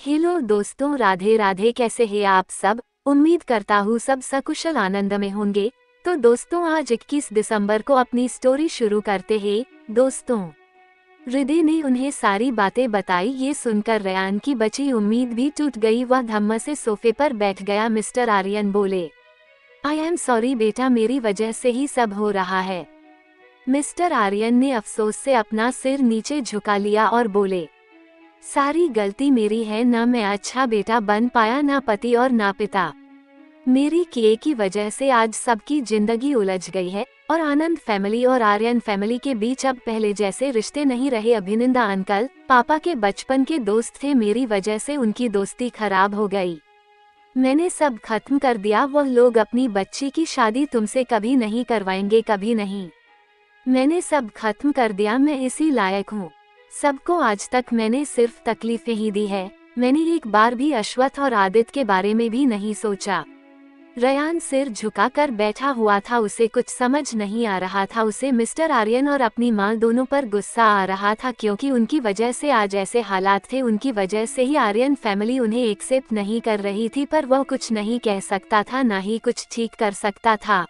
Hello दोस्तों, राधे राधे। कैसे हैं आप सब? उम्मीद करता हूँ सब सकुशल आनंद में होंगे। तो दोस्तों, आज 21 दिसंबर को अपनी स्टोरी शुरू करते हैं। दोस्तों, हृदय ने उन्हें सारी बातें बताई। ये सुनकर रेयान की बची उम्मीद भी टूट गई। वह धम्म से सोफे पर बैठ गया। मिस्टर आर्यन बोले, आई एम सॉरी बेटा, मेरी वजह से ही सब हो रहा है। मिस्टर आर्यन ने अफसोस से अपना सिर नीचे झुका लिया और बोले, सारी गलती मेरी है। ना मैं अच्छा बेटा बन पाया, ना पति और ना पिता। मेरी किए की वजह से आज सबकी जिंदगी उलझ गई है और आनंद फैमिली और आर्यन फैमिली के बीच अब पहले जैसे रिश्ते नहीं रहे। अभिनंदा अंकल पापा के बचपन के दोस्त थे, मेरी वजह से उनकी दोस्ती खराब हो गई। मैंने सब खत्म कर दिया। वह लोग अपनी बच्ची की शादी तुमसे कभी नहीं करवाएंगे, कभी नहीं। मैंने सब खत्म कर दिया। मैं इसी लायक हूँ। सबको आज तक मैंने सिर्फ तकलीफें ही दी है। मैंने एक बार भी अश्वथ और आदित्य के बारे में भी नहीं सोचा। रेयान सिर झुकाकर बैठा हुआ था। उसे कुछ समझ नहीं आ रहा था। उसे मिस्टर आर्यन और अपनी माँ दोनों पर गुस्सा आ रहा था, क्योंकि उनकी वजह से आज ऐसे हालात थे। उनकी वजह से ही आर्यन फैमिली उन्हें एक्सेप्ट नहीं कर रही थी, पर वह कुछ नहीं कह सकता था, ना ही कुछ ठीक कर सकता था।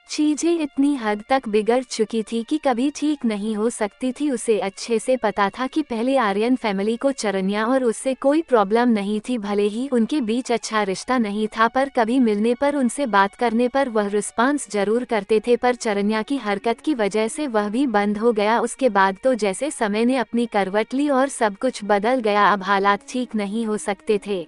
चीजें इतनी हद तक बिगड़ चुकी थी कि कभी ठीक नहीं हो सकती थी। उसे अच्छे से पता था कि पहले आर्यन फैमिली को चरन्या और उससे कोई प्रॉब्लम नहीं थी। भले ही उनके बीच अच्छा रिश्ता नहीं था, पर कभी मिलने पर, उनसे बात करने पर वह रिस्पांस जरूर करते थे। पर चरन्या की हरकत की वजह से वह भी बंद हो गया। उसके बाद तो जैसे समय ने अपनी करवट ली और सब कुछ बदल गया। अब हालात ठीक नहीं हो सकते थे।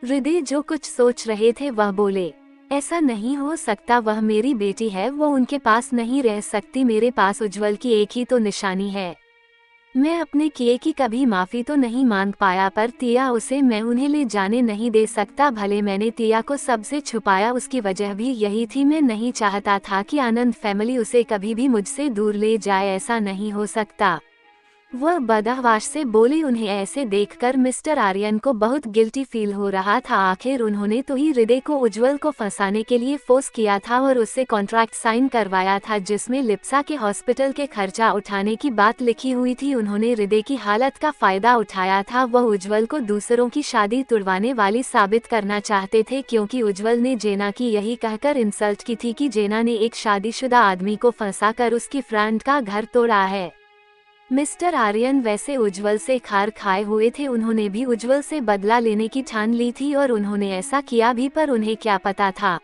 हृदय जो कुछ सोच रहे थे वह बोले, ऐसा नहीं हो सकता। वह मेरी बेटी है, वो उनके पास नहीं रह सकती। मेरे पास उज्जवल की एक ही तो निशानी है। मैं अपने किए की कभी माफी तो नहीं मांग पाया, पर तिया उसे मैं उन्हें ले जाने नहीं दे सकता। भले मैंने तिया को सबसे छुपाया, उसकी वजह भी यही थी। मैं नहीं चाहता था कि आनंद फैमिली उसे कभी भी मुझसे दूर ले जाए। ऐसा नहीं हो सकता। वह बदहवास से बोले। उन्हें ऐसे देखकर मिस्टर आर्यन को बहुत गिल्टी फील हो रहा था। आखिर उन्होंने तो ही हृदय को उज्जवल को फंसाने के लिए फोर्स किया था और उससे कॉन्ट्रैक्ट साइन करवाया था, जिसमें लिप्सा के हॉस्पिटल के खर्चा उठाने की बात लिखी हुई थी। उन्होंने हृदय की हालत का फायदा उठाया था। वह उज्जवल को दूसरों की शादी तुड़वाने वाली साबित करना चाहते थे, क्योंकि उज्जवल ने जेना की यही कहकर इंसल्ट की थी कि जेना ने एक शादीशुदा आदमी को फंसाकर उसकी फ्रेंड का घर तोड़ा है। मिस्टर आर्यन वैसे उज्जवल से खार खाए हुए थे। उन्होंने भी उज्जवल से बदला लेने की ठान ली थी और उन्होंने ऐसा किया भी, पर उन्हें क्या पता था,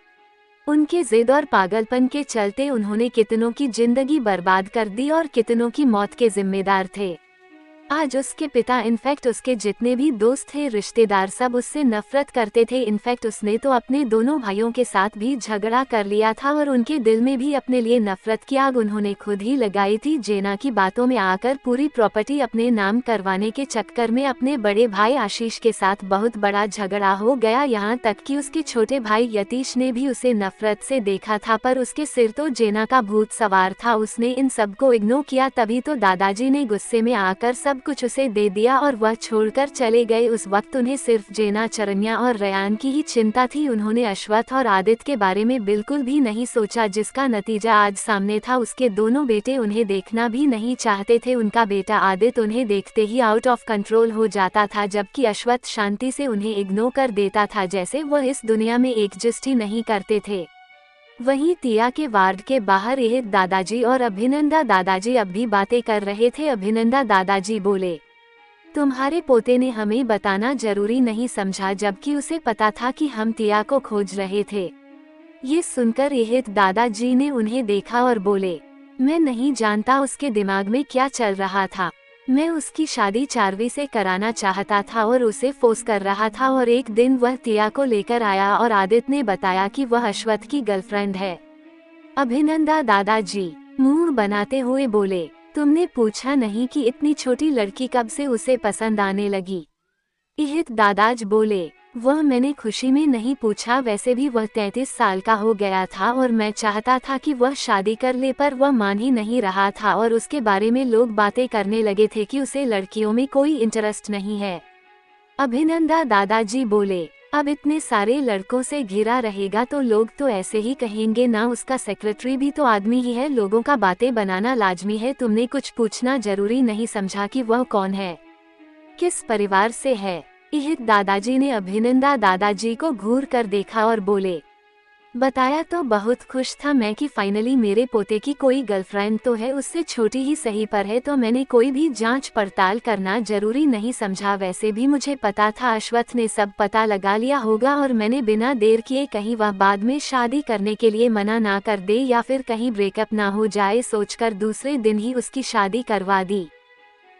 उनके जिद और पागलपन के चलते उन्होंने कितनों की जिंदगी बर्बाद कर दी और कितनों की मौत के जिम्मेदार थे। आज उसके पिता, इनफैक्ट उसके जितने भी दोस्त थे, रिश्तेदार, सब उससे नफरत करते थे। इनफैक्ट उसने तो अपने दोनों भाइयों के साथ भी झगड़ा कर लिया था और उनके दिल में भी अपने लिए नफरत की आग उन्होंने खुद ही लगाई थी। जेना की बातों में आकर पूरी प्रॉपर्टी अपने नाम करवाने के चक्कर में अपने बड़े भाई आशीष के साथ बहुत बड़ा झगड़ा हो गया। यहाँ तक कि उसके छोटे भाई यतीश ने भी उसे नफरत से देखा था, पर उसके सिर तो जेना का भूत सवार था। उसने इन सबको इग्नोर किया। तभी तो दादाजी ने गुस्से में आकर सब कुछ उसे दे दिया और वह छोड़कर चले गए। उस वक्त उन्हें सिर्फ जेना, चरन्या और रेयान की ही चिंता थी। उन्होंने अश्वथ और आदित्य के बारे में बिल्कुल भी नहीं सोचा, जिसका नतीजा आज सामने था। उसके दोनों बेटे उन्हें देखना भी नहीं चाहते थे। उनका बेटा आदित्य उन्हें देखते ही आउट ऑफ कंट्रोल हो जाता था, जबकि अश्वथ शांति से उन्हें इग्नोर कर देता था, जैसे वह इस दुनिया में एग्जिस्ट ही नहीं करते थे। वहीं तिया के वार्ड के बाहर यह दादाजी और अभिनंदा दादाजी अब भी बातें कर रहे थे। अभिनंदा दादाजी बोले, तुम्हारे पोते ने हमें बताना जरूरी नहीं समझा, जबकि उसे पता था कि हम तिया को खोज रहे थे। ये सुनकर यह दादाजी ने उन्हें देखा और बोले, मैं नहीं जानता उसके दिमाग में क्या चल रहा था। मैं उसकी शादी चारवी से कराना चाहता था और उसे फोर्स कर रहा था, और एक दिन वह तिया को लेकर आया और आदित्य ने बताया कि वह अश्वथ की गर्लफ्रेंड है। अभिनंदा दादाजी मुंह बनाते हुए बोले, तुमने पूछा नहीं कि इतनी छोटी लड़की कब से उसे पसंद आने लगी? इहित दादाज बोले, वह मैंने खुशी में नहीं पूछा। वैसे भी वह 33 साल का हो गया था और मैं चाहता था कि वह शादी कर ले, पर वह मान ही नहीं रहा था और उसके बारे में लोग बातें करने लगे थे कि उसे लड़कियों में कोई इंटरेस्ट नहीं है। अभिनंदा दादाजी बोले, अब इतने सारे लड़कों से घिरा रहेगा तो लोग तो ऐसे ही कहेंगे ना, उसका सेक्रेटरी भी तो आदमी ही है। लोगों का बातें बनाना लाजमी है। तुमने कुछ पूछना जरूरी नहीं समझा कि वह कौन है, किस परिवार से है? इहित दादाजी ने अभिनंदा दादाजी को घूर कर देखा और बोले, बताया तो बहुत खुश था मैं कि फाइनली मेरे पोते की कोई गर्लफ्रेंड तो है, उससे छोटी ही सही पर है, तो मैंने कोई भी जांच पड़ताल करना जरूरी नहीं समझा। वैसे भी मुझे पता था अश्वथ ने सब पता लगा लिया होगा और मैंने बिना देर किए कहीं वह बाद में शादी करने के लिए मना ना कर दे या फिर कहीं ब्रेकअप ना हो जाए सोचकर दूसरे दिन ही उसकी शादी करवा दी।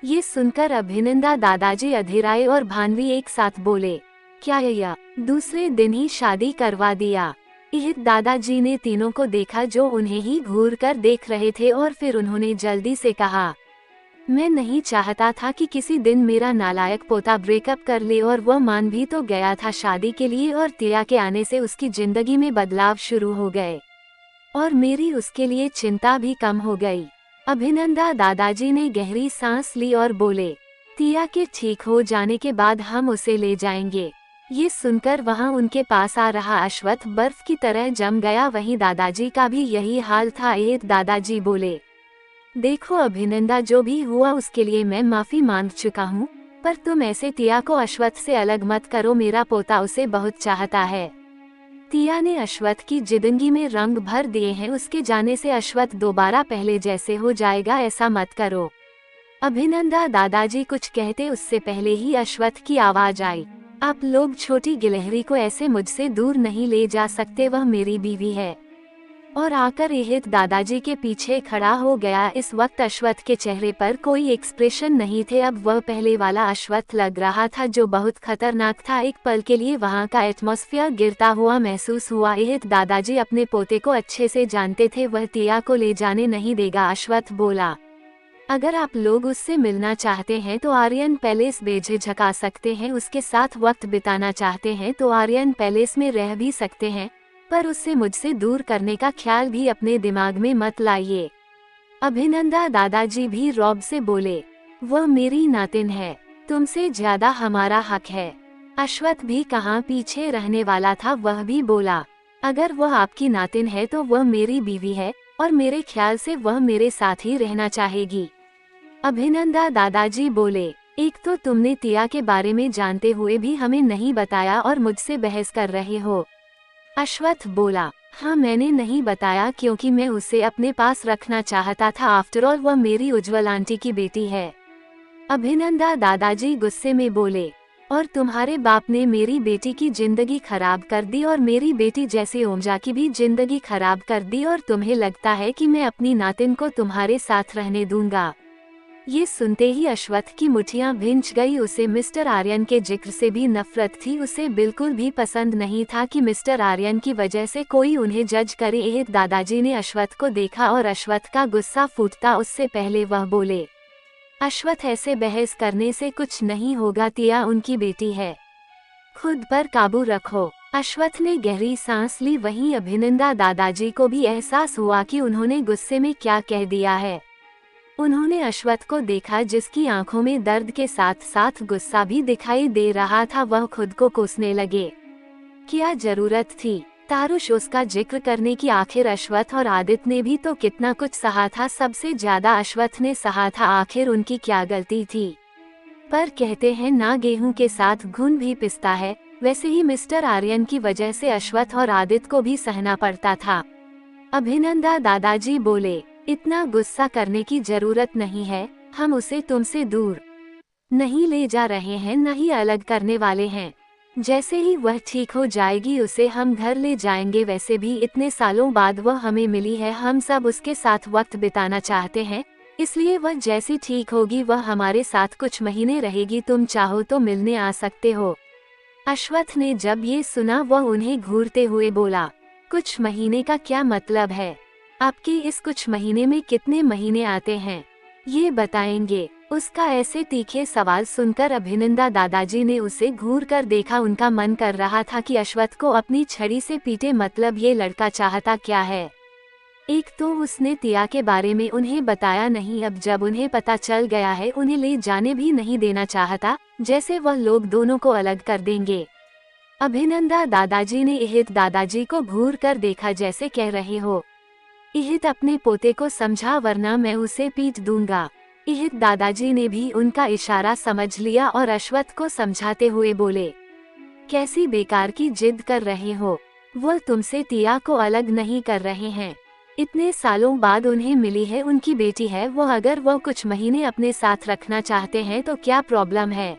ये सुनकर अभिनंदा दादाजी अधीराए और भानवी एक साथ बोले, क्या या दूसरे दिन ही शादी करवा दिया? इहित दादाजी ने तीनों को देखा जो उन्हें ही घूर कर देख रहे थे और फिर उन्होंने जल्दी से कहा, मैं नहीं चाहता था कि किसी दिन मेरा नालायक पोता ब्रेकअप कर ले, और वो मान भी तो गया था शादी के लिए, और तिया के आने से उसकी जिंदगी में बदलाव शुरू हो गए और मेरी उसके लिए चिंता भी कम हो गई। अभिनंदा दादाजी ने गहरी सांस ली और बोले, तिया के ठीक हो जाने के बाद हम उसे ले जाएंगे। ये सुनकर वहां उनके पास आ रहा अश्वथ बर्फ की तरह जम गया। वहीं दादाजी का भी यही हाल था। एक दादाजी बोले, देखो अभिनंदा, जो भी हुआ उसके लिए मैं माफी मांग चुका हूँ, पर तुम ऐसे तिया को अश्वथ से अलग मत करो, मेरा पोता उसे बहुत चाहता है। तिया ने अश्वथ की जिंदगी में रंग भर दिए हैं, उसके जाने से अश्वथ दोबारा पहले जैसे हो जाएगा, ऐसा मत करो। अभिनंदा दादाजी कुछ कहते उससे पहले ही अश्वथ की आवाज आई, आप लोग छोटी गिलहरी को ऐसे मुझसे दूर नहीं ले जा सकते, वह मेरी बीवी है। और आकर इहित दादाजी के पीछे खड़ा हो गया। इस वक्त अश्वथ के चेहरे पर कोई एक्सप्रेशन नहीं थे, अब वह पहले वाला अश्वथ लग रहा था जो बहुत खतरनाक था। एक पल के लिए वहां का एटमॉस्फेयर गिरता हुआ महसूस हुआ। इहित दादाजी अपने पोते को अच्छे से जानते थे, वह तिया को ले जाने नहीं देगा। अश्वथ बोला, अगर आप लोग उससे मिलना चाहते हैं तो आर्यन पैलेस बेझिझक आ सकते हैं, उसके साथ वक्त बिताना चाहते हैं तो आर्यन पैलेस में रह भी सकते हैं, पर उससे मुझसे दूर करने का ख्याल भी अपने दिमाग में मत लाइए। अभिनंदा दादाजी भी रौब से बोले, वह मेरी नातिन है, तुमसे ज्यादा हमारा हक है। अश्वथ भी कहाँ पीछे रहने वाला था, वह भी बोला, अगर वह आपकी नातिन है तो वह मेरी बीवी है और मेरे ख्याल से वह मेरे साथ ही रहना चाहेगी। अभिनंदा दादाजी बोले, एक तो तुमने तिया के बारे में जानते हुए भी हमें नहीं बताया और मुझसे बहस कर रहे हो। अश्वथ बोला, हाँ मैंने नहीं बताया क्योंकि मैं उसे अपने पास रखना चाहता था, आफ्टर ऑल वह मेरी उज्ज्वल आंटी की बेटी है। अभिनंदा दादाजी गुस्से में बोले, और तुम्हारे बाप ने मेरी बेटी की जिंदगी खराब कर दी और मेरी बेटी जैसे ओमजा की भी जिंदगी खराब कर दी, और तुम्हें लगता है कि मैं अपनी नातिन को तुम्हारे साथ रहने दूंगा? ये सुनते ही अश्वथ की मुठियां भिंच गई। उसे मिस्टर आर्यन के जिक्र से भी नफरत थी, उसे बिल्कुल भी पसंद नहीं था कि मिस्टर आर्यन की वजह से कोई उन्हें जज करे। इहित दादाजी ने अश्वथ को देखा और अश्वथ का गुस्सा फूटता उससे पहले वह बोले, अश्वथ ऐसे बहस करने से कुछ नहीं होगा, तिया उनकी बेटी है, खुद पर काबू रखो। अश्वथ ने गहरी सांस ली। वहीं अभिनंदा दादाजी को भी एहसास हुआ कि उन्होंने गुस्से में क्या कह दिया है। उन्होंने अश्वथ को देखा जिसकी आंखों में दर्द के साथ साथ गुस्सा भी दिखाई दे रहा था। वह खुद को कोसने लगे, क्या जरूरत थी तारुश उसका जिक्र करने की? आखिर अश्वथ और आदित्य ने भी तो कितना कुछ सहा था, सबसे ज्यादा अश्वथ ने सहा था, आखिर उनकी क्या गलती थी? पर कहते हैं ना, गेहूं के साथ घुन भी पिसता है, वैसे ही मिस्टर आर्यन की वजह से अश्वथ और आदित्य को भी सहना पड़ता था। अभिनंदा दादाजी बोले, इतना गुस्सा करने की जरूरत नहीं है, हम उसे तुमसे दूर नहीं ले जा रहे हैं, न ही अलग करने वाले हैं। जैसे ही वह ठीक हो जाएगी उसे हम घर ले जाएंगे। वैसे भी इतने सालों बाद वह हमें मिली है, हम सब उसके साथ वक्त बिताना चाहते हैं, इसलिए वह जैसी ठीक होगी वह हमारे साथ कुछ महीने रहेगी, तुम चाहो तो मिलने आ सकते हो। अश्वथ ने जब ये सुना वह उन्हें घूरते हुए बोला, कुछ महीने का क्या मतलब है? आपके इस कुछ महीने में कितने महीने आते हैं, ये बताएंगे? उसका ऐसे तीखे सवाल सुनकर अभिनंदा दादाजी ने उसे घूर कर देखा। उनका मन कर रहा था कि अश्वथ को अपनी छड़ी से पीटे, मतलब ये लड़का चाहता क्या है? एक तो उसने तिया के बारे में उन्हें बताया नहीं, अब जब उन्हें पता चल गया है उन्हें ले जाने भी नहीं देना चाहता, जैसे वह लोग दोनों को अलग कर देंगे। अभिनंदा दादाजी ने इहित दादाजी को घूर कर देखा जैसे कह रहे हो, इहित अपने पोते को समझा वरना मैं उसे पीट दूंगा। इहित दादाजी ने भी उनका इशारा समझ लिया और अश्वत्थ को समझाते हुए बोले, कैसी बेकार की जिद कर रहे हो, वो तुमसे टिया को अलग नहीं कर रहे हैं। इतने सालों बाद उन्हें मिली है, उनकी बेटी है वो, अगर वो कुछ महीने अपने साथ रखना चाहते हैं तो क्या प्रॉब्लम है।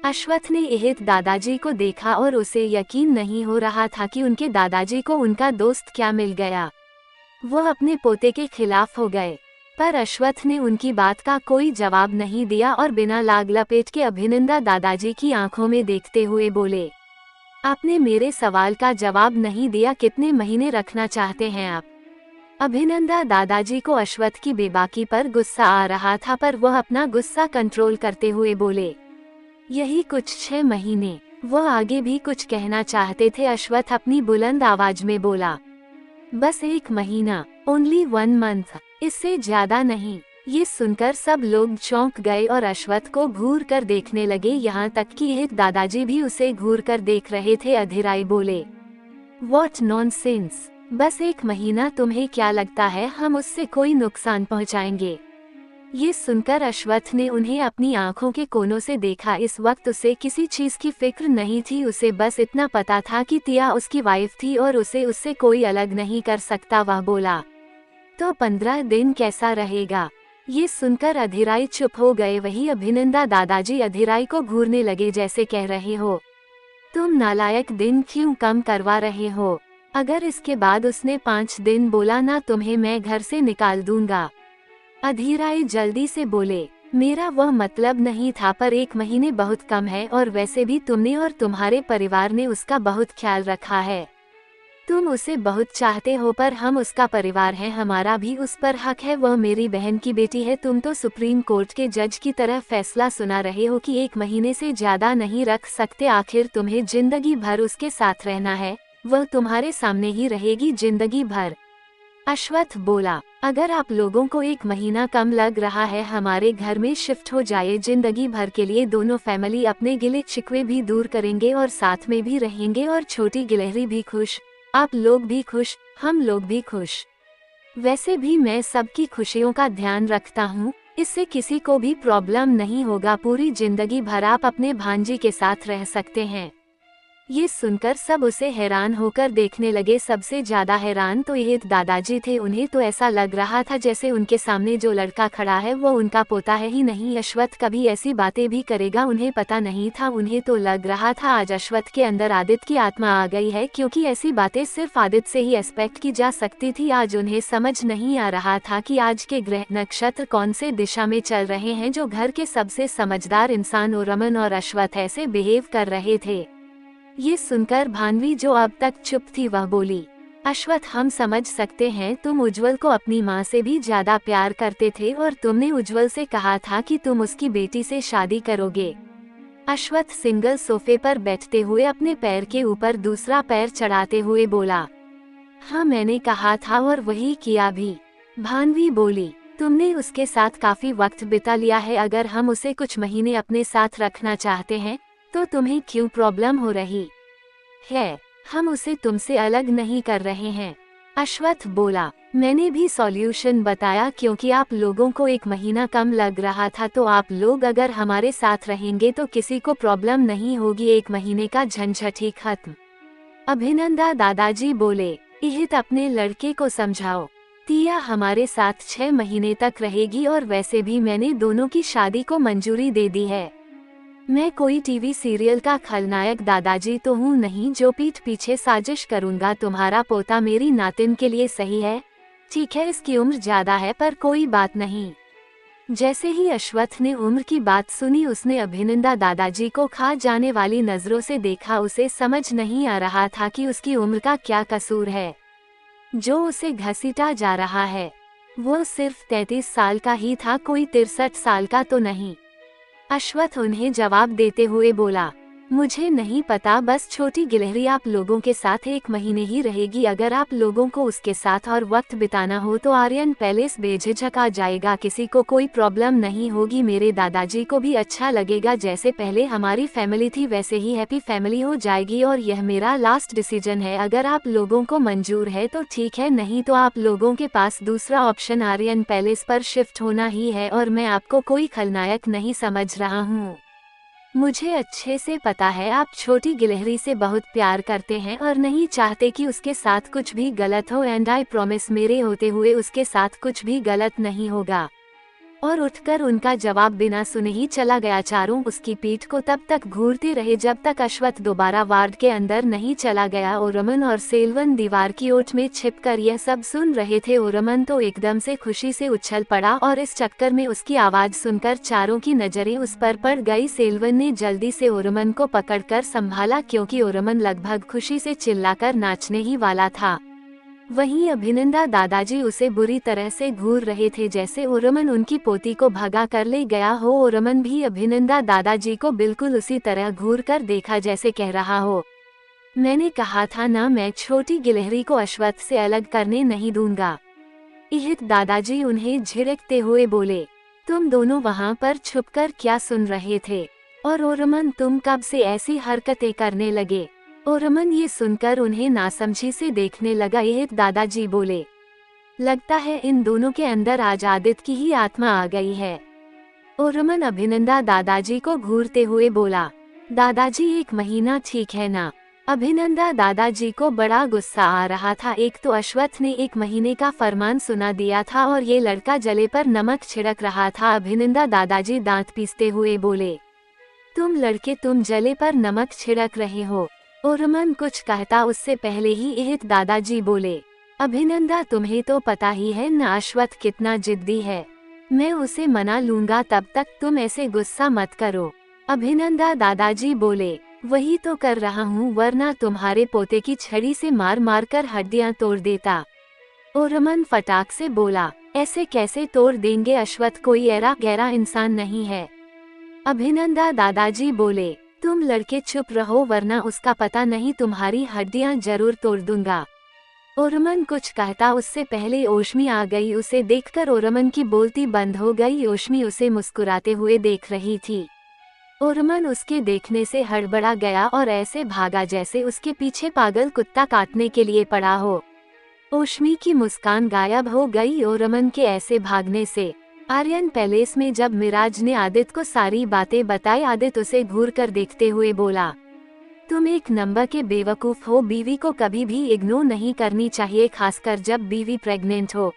अश्वत्थ ने इहित दादाजी को देखा और उसे यकीन नहीं हो रहा था कि उनके दादाजी को उनका दोस्त क्या मिल गया। वो अपने पोते के खिलाफ हो गए, पर अश्वत्थ ने उनकी बात का कोई जवाब नहीं दिया और बिना लाग लपेट के अभिनंदा दादाजी की आंखों में देखते हुए बोले, आपने मेरे सवाल का जवाब नहीं दिया, कितने महीने रखना चाहते हैं आप। अभिनंदा दादाजी को अश्वत्थ की बेबाकी पर गुस्सा आ रहा था, पर वह अपना गुस्सा कंट्रोल करते हुए बोले, यही कुछ 6 महीने। वो आगे भी कुछ कहना चाहते थे। अश्वत्थ अपनी बुलंद आवाज में बोला, बस 1 महीना, ओनली 1 मंथ, इससे ज्यादा नहीं। ये सुनकर सब लोग चौंक गए और अश्वत्थ को घूर कर देखने लगे, यहाँ तक कि इहित दादाजी भी उसे घूर कर देख रहे थे। अधीराई बोले, व्हाट नॉनसेंस, बस 1 महीना, तुम्हें क्या लगता है हम उससे कोई नुकसान पहुंचाएंगे। ये सुनकर अश्वत्थ ने उन्हें अपनी आंखों के कोनों से देखा। इस वक्त उसे किसी चीज की फिक्र नहीं थी, उसे बस इतना पता था कि टिया उसकी वाइफ थी और उसे उससे कोई अलग नहीं कर सकता। वह बोला, तो 15 दिन कैसा रहेगा। ये सुनकर अधीराई चुप हो गए। वही अभिनंदा दादाजी अधीराई को घूरने लगे, जैसे कह रहे हो, तुम नालायक, दिन क्यों कम करवा रहे हो। अगर इसके बाद उसने 5 दिन बोला ना, तुम्हें मैं घर से निकाल दूंगा। अधीराई जल्दी से बोले, मेरा वह मतलब नहीं था, पर 1 महीने बहुत कम है और वैसे भी तुमने और तुम्हारे परिवार ने उसका बहुत ख्याल रखा है। तुम उसे बहुत चाहते हो, पर हम उसका परिवार हैं, हमारा भी उस पर हक है। वह मेरी बहन की बेटी है। तुम तो सुप्रीम कोर्ट के जज की तरह फैसला सुना रहे हो कि 1 महीने से ज्यादा नहीं रख सकते। आखिर तुम्हें जिंदगी भर उसके साथ रहना है, वह तुम्हारे सामने ही रहेगी जिंदगी भर। अश्वत्थ बोला, अगर आप लोगों को 1 महीना कम लग रहा है, हमारे घर में शिफ्ट हो जाए जिंदगी भर के लिए। दोनों फैमिली अपने गिले शिकवे भी दूर करेंगे और साथ में भी रहेंगे और छोटी गिलहरी भी खुश, आप लोग भी खुश, हम लोग भी खुश। वैसे भी मैं सबकी खुशियों का ध्यान रखता हूँ, इससे किसी को भी प्रॉब्लम नहीं होगा। पूरी जिंदगी भर आप अपने भांजी के साथ रह सकते हैं। ये सुनकर सब उसे हैरान होकर देखने लगे। सबसे ज्यादा हैरान तो इहित दादाजी थे। उन्हें तो ऐसा लग रहा था जैसे उनके सामने जो लड़का खड़ा है वो उनका पोता है ही नहीं। अश्वत्थ कभी ऐसी बातें भी करेगा, उन्हें पता नहीं था। उन्हें तो लग रहा था आज अश्वत्थ के अंदर आदित्य की आत्मा आ गई है, क्योंकि ऐसी बातें सिर्फ आदित्य से ही एक्सपेक्ट की जा सकती थी। आज उन्हें समझ नहीं आ रहा था कि आज के ग्रह नक्षत्र कौन से दिशा में चल रहे हैं, जो घर के सबसे समझदार इंसान रमन और अश्वत्थ ऐसे बिहेव कर रहे थे। ये सुनकर भानवी, जो अब तक चुप थी, वह बोली, अश्वत्थ, हम समझ सकते हैं, तुम उज्जवल को अपनी माँ से भी ज्यादा प्यार करते थे और तुमने उज्जवल से कहा था कि तुम उसकी बेटी से शादी करोगे। अश्वत्थ सिंगल सोफे पर बैठते हुए अपने पैर के ऊपर दूसरा पैर चढ़ाते हुए बोला, हाँ, मैंने कहा था और वही किया भी। भानवी बोली, तुमने उसके साथ काफी वक्त बिता लिया है। अगर हम उसे कुछ महीने अपने साथ रखना चाहते हैं तो तुम्हें क्यों प्रॉब्लम हो रही है। हम उसे तुमसे अलग नहीं कर रहे हैं। अश्वत्थ बोला, मैंने भी सॉल्यूशन बताया, क्योंकि आप लोगों को 1 महीना कम लग रहा था, तो आप लोग अगर हमारे साथ रहेंगे तो किसी को प्रॉब्लम नहीं होगी। 1 महीने का झंझट ही खत्म। अभिनंदा दादाजी बोले, इहित, अपने लड़के को समझाओ। टिया हमारे साथ 6 महीने तक रहेगी और वैसे भी मैंने दोनों की शादी को मंजूरी दे दी है। मैं कोई टीवी सीरियल का खलनायक दादाजी तो हूँ नहीं जो पीठ पीछे साजिश करूँगा। तुम्हारा पोता मेरी नातिन के लिए सही है। ठीक है, इसकी उम्र ज्यादा है, पर कोई बात नहीं। जैसे ही अश्वत्थ ने उम्र की बात सुनी, उसने अभिनंदा दादाजी को खा जाने वाली नजरों से देखा। उसे समझ नहीं आ रहा था कि उसकी उम्र का क्या कसूर है जो उसे घसीटा जा रहा है। वो सिर्फ 33 साल का ही था, कोई 63 साल का तो नहीं। अश्वत्थ उन्हें जवाब देते हुए बोला, मुझे नहीं पता, बस छोटी गिलहरी आप लोगों के साथ 1 महीने ही रहेगी। अगर आप लोगों को उसके साथ और वक्त बिताना हो तो आर्यन पैलेस बेझिझक आ जाएगा, किसी को कोई प्रॉब्लम नहीं होगी। मेरे दादाजी को भी अच्छा लगेगा, जैसे पहले हमारी फैमिली थी वैसे ही हैप्पी फैमिली हो जाएगी। और यह मेरा लास्ट डिसीजन है, अगर आप लोगों को मंजूर है तो ठीक है, नहीं तो आप लोगों के पास दूसरा ऑप्शन आर्यन पैलेस पर शिफ्ट होना ही है। और मैं आपको कोई खलनायक नहीं समझ रहा हूँ। मुझे अच्छे से पता है आप छोटी गिलहरी से बहुत प्यार करते हैं और नहीं चाहते कि उसके साथ कुछ भी गलत हो, एंड आई प्रॉमिस मेरे होते हुए उसके साथ कुछ भी गलत नहीं होगा। और उठकर उनका जवाब बिना सुने ही चला गया। चारों उसकी पीठ को तब तक घूरते रहे जब तक अश्वत्थ दोबारा वार्ड के अंदर नहीं चला गया। ओरमन और सेल्वन दीवार की ओट में छिपकर यह सब सुन रहे थे। ओरमन तो एकदम से खुशी से उछल पड़ा और इस चक्कर में उसकी आवाज सुनकर चारों की नजरें उस पर पड़ गई। सेल्वन ने जल्दी से ओरमन को पकड़कर संभाला, क्योंकि ओरमन लगभग खुशी से चिल्लाकर नाचने ही वाला था। वहीं अभिनंदा दादाजी उसे बुरी तरह से घूर रहे थे, जैसे ओरमन उनकी पोती को भगा कर ले गया हो। ओरमन भी अभिनंदा दादाजी को बिल्कुल उसी तरह घूर कर देखा, जैसे कह रहा हो, मैंने कहा था ना, मैं छोटी गिलहरी को अश्वत्थ से अलग करने नहीं दूंगा। इहित दादाजी उन्हें झिड़कते हुए बोले, तुम दोनों वहाँ पर छुपकर क्या सुन रहे थे? और ओरमन, तुम कब से ऐसी हरकतें करने लगे? ओरमन ये सुनकर उन्हें नासमझी से देखने लगा। यह दादाजी बोले, लगता है इन दोनों के अंदर आज आदित्य की ही आत्मा आ गई है। ओरमन अभिनंदा दादाजी को घूरते हुए बोला, दादाजी 1 महीना ठीक है ना? अभिनंदा दादाजी को बड़ा गुस्सा आ रहा था। एक तो अश्वत्थ ने 1 महीने का फरमान सुना दिया था और ये लड़का जले पर नमक छिड़क रहा था। अभिनंदा दादाजी दांत पीसते हुए बोले, तुम लड़के, तुम जले पर नमक छिड़क रहे हो। ओरमन कुछ कहता उससे पहले ही इहित दादाजी बोले, अभिनंदा तुम्हें तो पता ही है न अश्वत्थ कितना जिद्दी है, मैं उसे मना लूंगा, तब तक तुम ऐसे गुस्सा मत करो। अभिनंदा दादाजी बोले, वही तो कर रहा हूँ, वरना तुम्हारे पोते की छड़ी से मार मार कर हड्डियां तोड़ देता। ओरमन फटाक से बोला, ऐसे कैसे तोड़ देंगे, अश्वत्थ कोई ऐरा गहरा इंसान नहीं है। अभिनंदा दादाजी बोले, तुम लड़के चुप रहो, वरना उसका पता नहीं तुम्हारी हड्डियां जरूर तोड़ दूंगा। ओरमन कुछ कहता उससे पहले ओशमी आ गई। उसे देखकर ओरमन की बोलती बंद हो गई। ओशमी उसे मुस्कुराते हुए देख रही थी। ओरमन उसके देखने से हड़बड़ा गया और ऐसे भागा जैसे उसके पीछे पागल कुत्ता काटने के लिए पड़ा हो। ओशमी की मुस्कान गायब हो गई ओरमन के ऐसे भागने से। आर्यन पैलेस में जब मिराज ने आदित्य को सारी बातें बताई, आदित्य उसे घूर कर देखते हुए बोला, तुम 1 नंबर के बेवकूफ हो, बीवी को कभी भी इग्नोर नहीं करनी चाहिए, खासकर जब बीवी प्रेग्नेंट हो।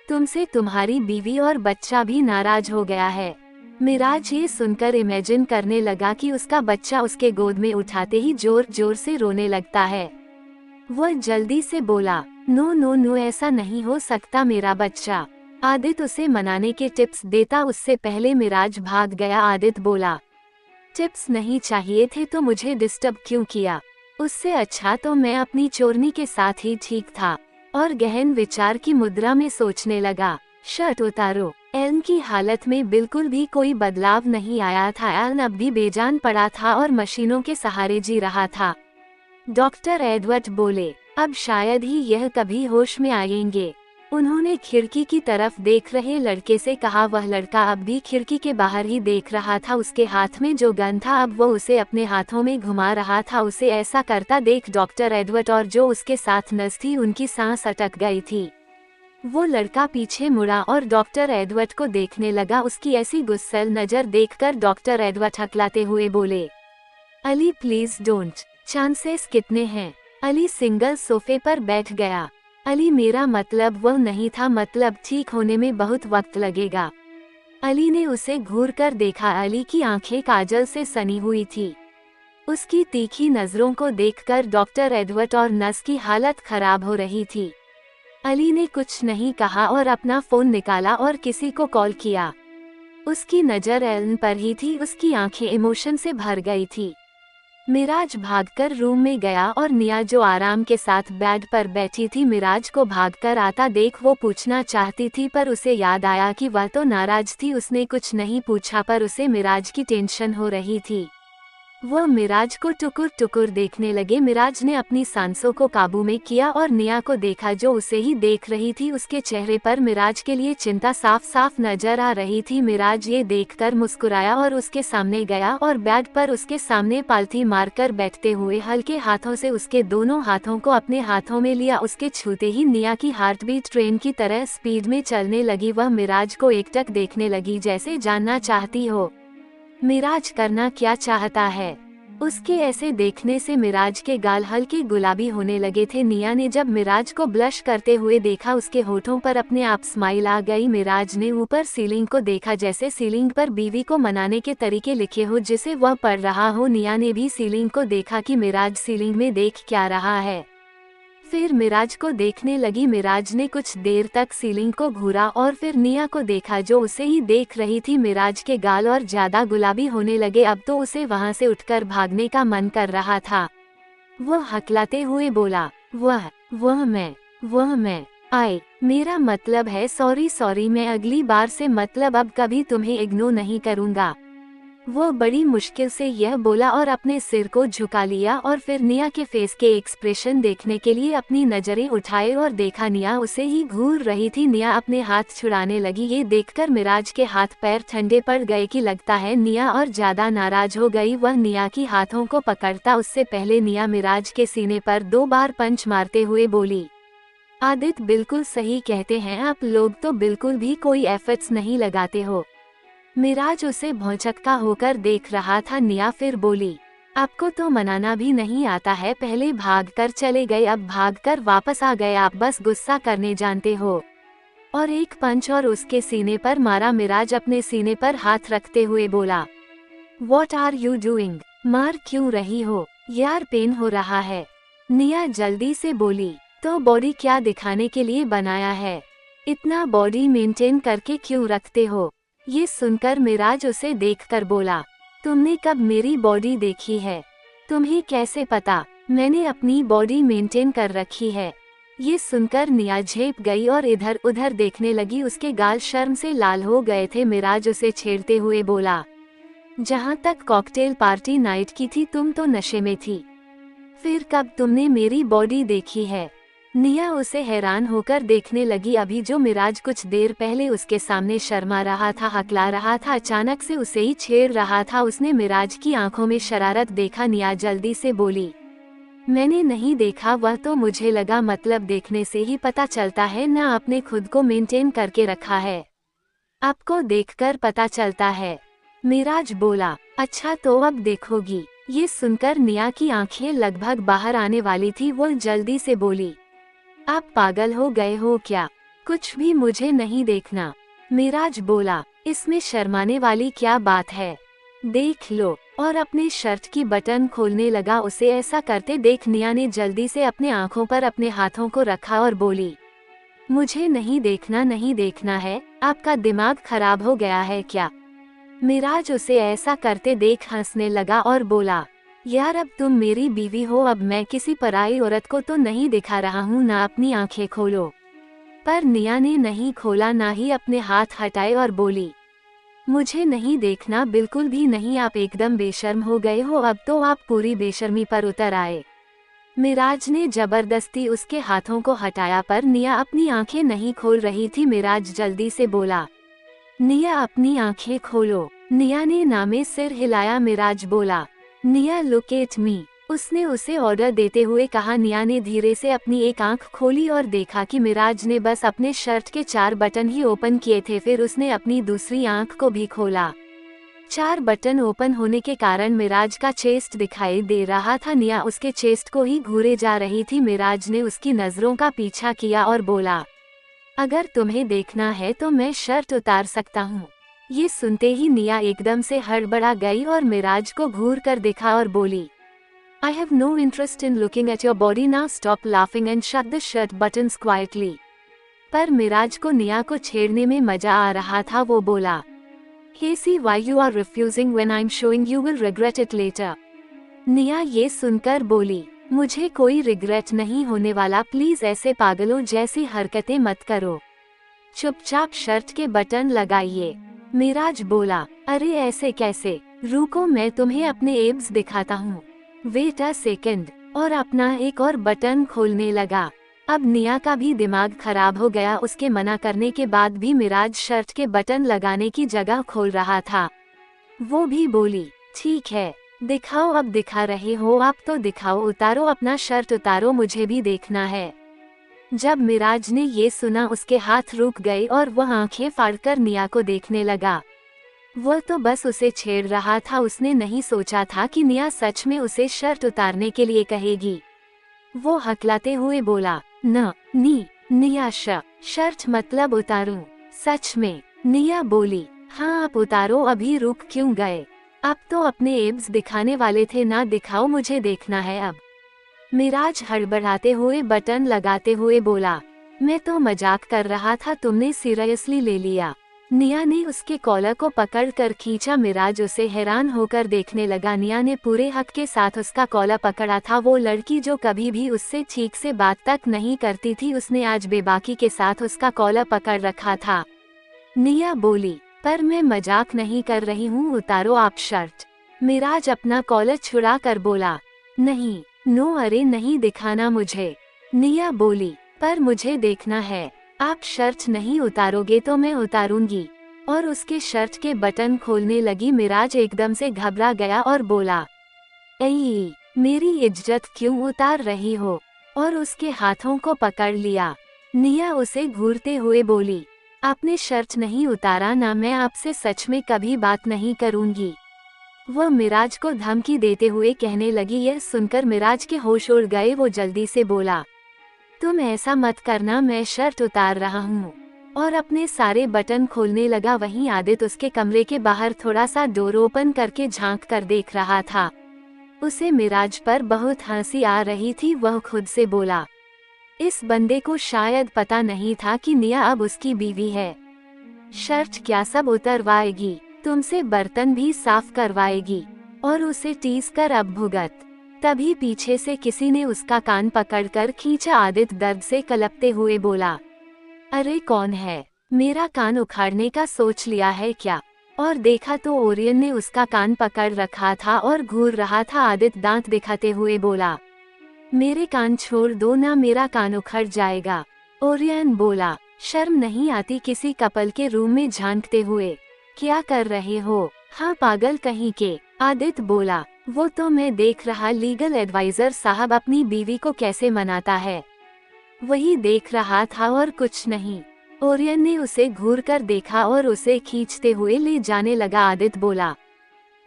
तुमसे तुम्हारी बीवी और बच्चा भी नाराज हो गया है। मिराज ये सुनकर इमेजिन करने लगा कि उसका बच्चा उसके गोद में उठाते ही जोर जोर से रोने लगता है। वह जल्दी से बोला, नो नो नो, ऐसा नहीं हो सकता मेरा बच्चा। आदित्य उसे मनाने के टिप्स देता, उससे पहले मिराज भाग गया। आदित्य बोला, टिप्स नहीं चाहिए थे तो मुझे डिस्टर्ब क्यों किया? उससे अच्छा तो मैं अपनी चोरनी के साथ ही ठीक था। और गहन विचार की मुद्रा में सोचने लगा। शर्ट उतारो। एलन की हालत में बिल्कुल भी कोई बदलाव नहीं आया था। एलन अब भी बेजान पड़ा था और मशीनों के सहारे जी रहा था। डॉक्टर एडवर्ड बोले, अब शायद ही यह कभी होश में आएंगे। उन्होंने खिड़की की तरफ देख रहे लड़के से कहा। वह लड़का अब भी खिड़की के बाहर ही देख रहा था। उसके हाथ में जो गन था अब वो उसे अपने हाथों में घुमा रहा था। उसे ऐसा करता देख डॉक्टर एडवर्ड और जो उसके साथ नर्स थी उनकी सांस अटक गई थी। वो लड़का पीछे मुड़ा और डॉक्टर एडवर्ड को देखने लगा। उसकी ऐसी गुस्सैल नजर देखकर डॉक्टर एडवर्ड हकलाते हुए बोले, अली प्लीज डोंट। चांसेस कितने हैं? अली सिंगल सोफे पर बैठ गया। अली, मेरा मतलब वह नहीं था, मतलब ठीक होने में बहुत वक्त लगेगा। अली ने उसे घूर कर देखा। अली की आंखें काजल से सनी हुई थी। उसकी तीखी नजरों को देखकर डॉक्टर एडवर्ड और नर्स की हालत खराब हो रही थी। अली ने कुछ नहीं कहा और अपना फोन निकाला और किसी को कॉल किया। उसकी नजर एलन पर ही थी। उसकी आंखें इमोशन से भर गई थी। मिराज भागकर रूम में गया और निया जो आराम के साथ बेड पर बैठी थी मिराज को भागकर आता देख वो पूछना चाहती थी, पर उसे याद आया कि वह तो नाराज थी। उसने कुछ नहीं पूछा, पर उसे मिराज की टेंशन हो रही थी। वह मिराज को टुकुर टुकुर देखने लगे। मिराज ने अपनी सांसों को काबू में किया और निया को देखा जो उसे ही देख रही थी। उसके चेहरे पर मिराज के लिए चिंता साफ साफ नजर आ रही थी। मिराज ये देखकर मुस्कुराया और उसके सामने गया और बेड पर उसके सामने पालथी मारकर बैठते हुए हल्के हाथों से उसके दोनों हाथों को अपने हाथों में लिया। उसके छूते ही निया की हार्ट बीट ट्रेन की तरह स्पीड में चलने लगी। वह मिराज को एकटक देखने लगी जैसे जानना चाहती हो मिराज करना क्या चाहता है। उसके ऐसे देखने से मिराज के गाल हल्के गुलाबी होने लगे थे। निया ने जब मिराज को ब्लश करते हुए देखा उसके होठों पर अपने आप स्माइल आ गई। मिराज ने ऊपर सीलिंग को देखा जैसे सीलिंग पर बीवी को मनाने के तरीके लिखे हो जिसे वह पढ़ रहा हो। निया ने भी सीलिंग को देखा कि मिराज सीलिंग में देख क्या रहा है। फिर मिराज को देखने लगी। मिराज ने कुछ देर तक सीलिंग को घूरा और फिर निया को देखा जो उसे ही देख रही थी। मिराज के गाल और ज्यादा गुलाबी होने लगे। अब तो उसे वहां से उठकर भागने का मन कर रहा था। वह हकलाते हुए बोला, वह मैं आई मेरा मतलब है सॉरी मैं अगली बार से मतलब अब कभी तुम्हें इग्नोर नहीं करूँगा। वो बड़ी मुश्किल से यह बोला और अपने सिर को झुका लिया और फिर निया के फेस के एक्सप्रेशन देखने के लिए अपनी नजरें उठाए और देखा निया उसे ही घूर रही थी। निया अपने हाथ छुड़ाने लगी। ये देखकर मिराज के हाथ पैर ठंडे पड़ गए कि लगता है निया और ज्यादा नाराज हो गई। वह निया की हाथों को पकड़ता उससे पहले निया मिराज के सीने पर 2 बार पंच मारते हुए बोली, आदित्य बिल्कुल सही कहते हैं आप लोग तो बिल्कुल भी कोई एफर्ट्स नहीं लगाते हो। मिराज उसे भौचक्का होकर देख रहा था। निया फिर बोली, आपको तो मनाना भी नहीं आता है। पहले भाग कर चले गए अब भाग कर वापस आ गए। आप बस गुस्सा करने जानते हो। और एक पंच और उसके सीने पर मारा। मिराज अपने सीने पर हाथ रखते हुए बोला, What are you doing? मार क्यों रही हो यार, पेन हो रहा है। निया जल्दी से बोली, तो बॉडी क्या दिखाने के लिए बनाया है, इतना बॉडी मेंटेन करके क्यों रखते हो। ये सुनकर मिराज उसे देखकर बोला, तुमने कब मेरी बॉडी देखी है, तुम्हें कैसे पता मैंने अपनी बॉडी मेंटेन कर रखी है। ये सुनकर निया झेप गई और इधर उधर देखने लगी। उसके गाल शर्म से लाल हो गए थे। मिराज उसे छेड़ते हुए बोला, जहाँ तक कॉकटेल पार्टी नाइट की थी तुम तो नशे में थी, फिर कब तुमने मेरी बॉडी देखी है। निया उसे हैरान होकर देखने लगी। अभी जो मिराज कुछ देर पहले उसके सामने शर्मा रहा था, हकला रहा था, अचानक से उसे ही छेड़ रहा था। उसने मिराज की आंखों में शरारत देखा। निया जल्दी से बोली, मैंने नहीं देखा, वह तो मुझे लगा मतलब देखने से ही पता चलता है ना, आपने खुद को मेंटेन करके रखा है, आपको देखकर पता चलता है। मिराज बोला, अच्छा तो अब देखोगी। ये सुनकर निया की आंखें लगभग बाहर आने वाली थी। वो जल्दी से बोली, आप पागल हो गए हो क्या, कुछ भी मुझे नहीं देखना। मिराज बोला, इसमें शर्माने वाली क्या बात है, देख लो। और अपने शर्ट की बटन खोलने लगा। उसे ऐसा करते देख निया ने जल्दी से अपने आंखों पर अपने हाथों को रखा और बोली, मुझे नहीं देखना है, आपका दिमाग खराब हो गया है क्या। मिराज उसे ऐसा करते देख हंसने लगा और बोला, यार अब तुम मेरी बीवी हो, अब मैं किसी पराई औरत को तो नहीं दिखा रहा हूँ ना, अपनी आंखें खोलो। पर निया ने नहीं खोला, ना ही अपने हाथ हटाए और बोली, मुझे नहीं देखना, बिल्कुल भी नहीं, आप एकदम बेशर्म हो गए हो, अब तो आप पूरी बेशर्मी पर उतर आए। मिराज ने जबरदस्ती उसके हाथों को हटाया पर निया अपनी आंखें नहीं खोल रही थी। मिराज जल्दी से बोला, निया अपनी आंखें खोलो। निया ने नामे सिर हिलाया। मिराज बोला, निया लुक एट मी। उसने उसे ऑर्डर देते हुए कहा। निया ने धीरे से अपनी एक आंख खोली और देखा कि मिराज ने बस अपने शर्ट के 4 बटन ही ओपन किए थे। फिर उसने अपनी दूसरी आंख को भी खोला। 4 बटन ओपन होने के कारण मिराज का चेस्ट दिखाई दे रहा था। निया उसके चेस्ट को ही घूरे जा रही थी। मिराज ने उसकी नजरों का पीछा किया और बोला, अगर तुम्हें देखना है तो मैं शर्ट उतार सकता हूँ। ये सुनते ही निया एकदम से हड़बड़ा गई और मिराज को घूर कर देखा और बोली, I have no interest in looking at your body now, stop laughing and shut the shirt buttons quietly। पर मिराज को निया को छेड़ने में मजा आ रहा था। वो बोला, Hey see why you are refusing when I'm showing, you will regret it later। निया ये सुनकर बोली, मुझे कोई रिग्रेट नहीं होने वाला, प्लीज ऐसे पागलों जैसी हरकतें मत करो, चुपचाप शर्ट के बटन लगाइए। मिराज बोला, अरे ऐसे कैसे, रुको, मैं तुम्हें अपने एब्स दिखाता हूँ। Wait a second. और अपना एक और बटन खोलने लगा। अब निया का भी दिमाग खराब हो गया। उसके मना करने के बाद भी मिराज शर्ट के बटन लगाने की जगह खोल रहा था। वो भी बोली, ठीक है, दिखाओ, अब दिखा रहे हो आप तो दिखाओ, उतारो अपना शर्ट उतारो, मुझे भी देखना है। जब मिराज ने ये सुना उसके हाथ रुक गए और वह आंखें फाड़कर निया को देखने लगा। वह तो बस उसे छेड़ रहा था, उसने नहीं सोचा था कि निया सच में उसे शर्ट उतारने के लिए कहेगी। वो हकलाते हुए बोला, न नी निया शर्ट मतलब उतारूं? सच में? निया बोली, हाँ आप उतारो, अभी रुक क्यों गए? अब तो अपने एब्स दिखाने वाले थे ना, दिखाओ, मुझे देखना है अब। मिराज हड़बड़ाते हुए बटन लगाते हुए बोला, मैं तो मजाक कर रहा था, तुमने सीरियसली ले लिया। निया ने उसके कॉलर को पकड़कर खींचा। मिराज उसे हैरान होकर देखने लगा। निया ने पूरे हक के साथ उसका कॉलर पकड़ा था। वो लड़की जो कभी भी उससे ठीक से बात तक नहीं करती थी, उसने आज बेबाकी के साथ उसका कॉलर पकड़ रखा था। निया बोली, पर मैं मजाक नहीं कर रही हूँ, उतारो आप शर्ट। मिराज अपना कॉलर छुड़ा कर बोला, नहीं, नो, अरे नहीं, दिखाना मुझे। निया बोली, पर मुझे देखना है। आप शर्ट नहीं उतारोगे तो मैं उतारूंगी। और उसके शर्ट के बटन खोलने लगी। मिराज एकदम से घबरा गया और बोला, ऐ मेरी इज्जत क्यों उतार रही हो? और उसके हाथों को पकड़ लिया। निया उसे घूरते हुए बोली, आपने शर्ट नहीं उतारा ना, मैं आपसे सच में कभी बात नहीं करूंगी। वह मिराज को धमकी देते हुए कहने लगी। यह सुनकर मिराज के होश उड़ गए। वो जल्दी से बोला, तुम ऐसा मत करना, मैं शर्ट उतार रहा हूँ। और अपने सारे बटन खोलने लगा। वहीं आदित्य उसके कमरे के बाहर थोड़ा सा डोर ओपन करके झांक कर देख रहा था। उसे मिराज पर बहुत हंसी आ रही थी। वह खुद से बोला, इस बंदे को शायद पता नहीं था कि निया अब उसकी बीवी है। शर्ट क्या सब उतरवाएगी, तुमसे बर्तन भी साफ करवाएगी और उसे टीस कर अब भुगत। तभी पीछे से किसी ने उसका कान पकड़कर खींचा। आदित्य दर्द से कलपते हुए बोला, अरे कौन है? मेरा कान उखाड़ने का सोच लिया है क्या? और देखा तो ओरियन ने उसका कान पकड़ रखा था और घूर रहा था। आदित्य दांत दिखाते हुए बोला, मेरे कान छोड़ दो ना, मेरा कान उखड़ जाएगा। ओरियन बोला, शर्म नहीं आती किसी कपल के रूम में झांकते हुए? क्या कर रहे हो? हाँ पागल कहीं के। आदित्य बोला, वो तो मैं देख रहा, लीगल एडवाइजर साहब अपनी बीवी को कैसे मनाता है, वही देख रहा था और कुछ नहीं। ओरियन ने उसे घूर कर देखा और उसे खींचते हुए ले जाने लगा। आदित्य बोला,